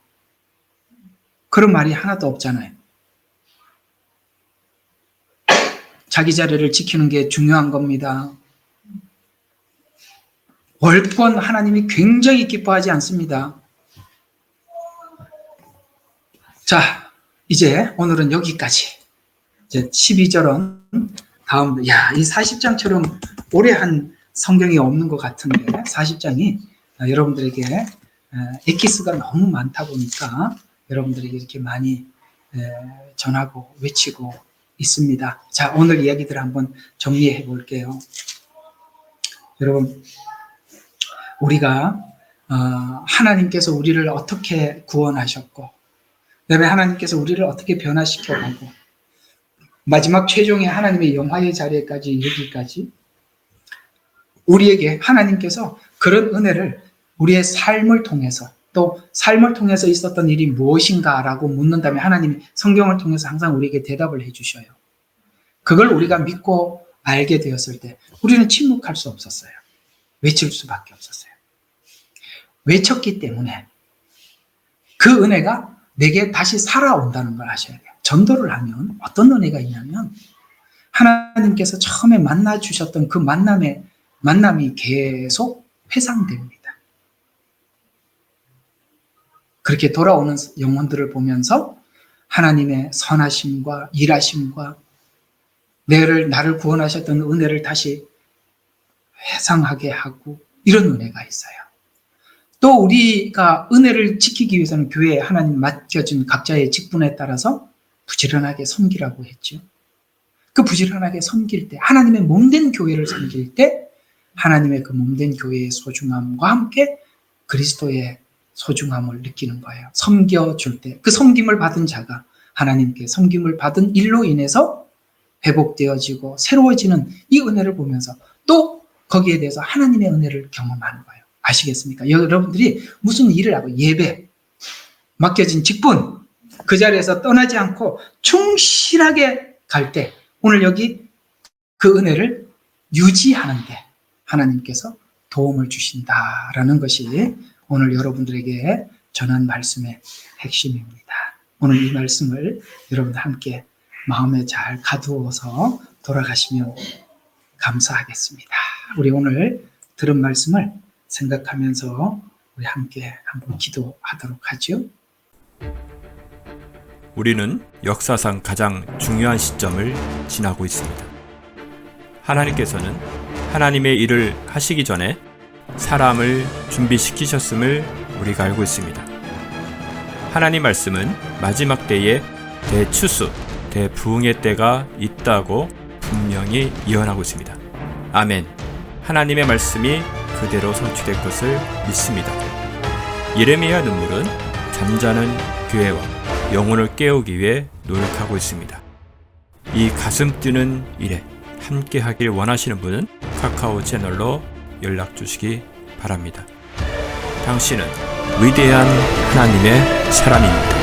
그런 말이 하나도 없잖아요. 자기 자리를 지키는 게 중요한 겁니다. 월권 하나님이 굉장히 기뻐하지 않습니다. 자, 이제 오늘은 여기까지. 이제 12절은 다음, 이 40장처럼 오래 한 성경이 없는 것 같은데 40장이 여러분들에게 엑기스가 너무 많다 보니까 여러분들에게 이렇게 많이 전하고 외치고 있습니다. 자, 오늘 이야기들을 한번 정리해 볼게요. 여러분, 우리가 하나님께서 우리를 어떻게 구원하셨고, 그다음에 하나님께서 우리를 어떻게 변화시켜가고, 마지막 최종의 하나님의 영화의 자리까지 이르기까지 우리에게 하나님께서 그런 은혜를 우리의 삶을 통해서, 또 삶을 통해서 있었던 일이 무엇인가라고 묻는다면 하나님이 성경을 통해서 항상 우리에게 대답을 해주셔요. 그걸 우리가 믿고 알게 되었을 때 우리는 침묵할 수 없었어요. 외칠 수밖에 없었어요. 외쳤기 때문에 그 은혜가 내게 다시 살아온다는 걸 아셔야 돼요. 전도를 하면 어떤 은혜가 있냐면 하나님께서 처음에 만나 주셨던 그 만남이 계속 회상됩니다. 그렇게 돌아오는 영혼들을 보면서 하나님의 선하심과 일하심과 나를 구원하셨던 은혜를 다시 회상하게 하고 이런 은혜가 있어요. 또 우리가 은혜를 지키기 위해서는 교회에 하나님 맡겨준 각자의 직분에 따라서 부지런하게 섬기라고 했죠. 그 부지런하게 섬길 때, 하나님의 몸된 교회를 섬길 때 하나님의 그 몸된 교회의 소중함과 함께 그리스도의 소중함을 느끼는 거예요. 섬겨줄 때 그 섬김을 받은 자가 하나님께 섬김을 받은 일로 인해서 회복되어지고 새로워지는 이 은혜를 보면서 또 거기에 대해서 하나님의 은혜를 경험하는 거예요. 아시겠습니까? 여러분들이 무슨 일을 하고 예배, 맡겨진 직분, 그 자리에서 떠나지 않고 충실하게 갈 때 오늘 여기 그 은혜를 유지하는데 하나님께서 도움을 주신다라는 것이 오늘 여러분들에게 전한 말씀의 핵심입니다. 오늘 이 말씀을 여러분들 함께 마음에 잘 가두어서 돌아가시면 감사하겠습니다. 우리 오늘 들은 말씀을 생각하면서 우리 함께 한번 기도하도록 하죠. 우리는 역사상 가장 중요한 시점을 지나고 있습니다. 하나님께서는 하나님의 일을 하시기 전에 사람을 준비시키셨음을 우리가 알고 있습니다. 하나님 말씀은 마지막 때에 대추수, 대부흥의 때가 있다고 분명히 예언하고 있습니다. 아멘. 하나님의 말씀이 그대로 성취될 것을 믿습니다. 예레미야 눈물은 잠자는 교회와 영혼을 깨우기 위해 노력하고 있습니다. 이 가슴 뛰는 일에 함께 하길 원하시는 분은 카카오 채널로 연락 주시기 바랍니다. 당신은 위대한 하나님의 사람입니다.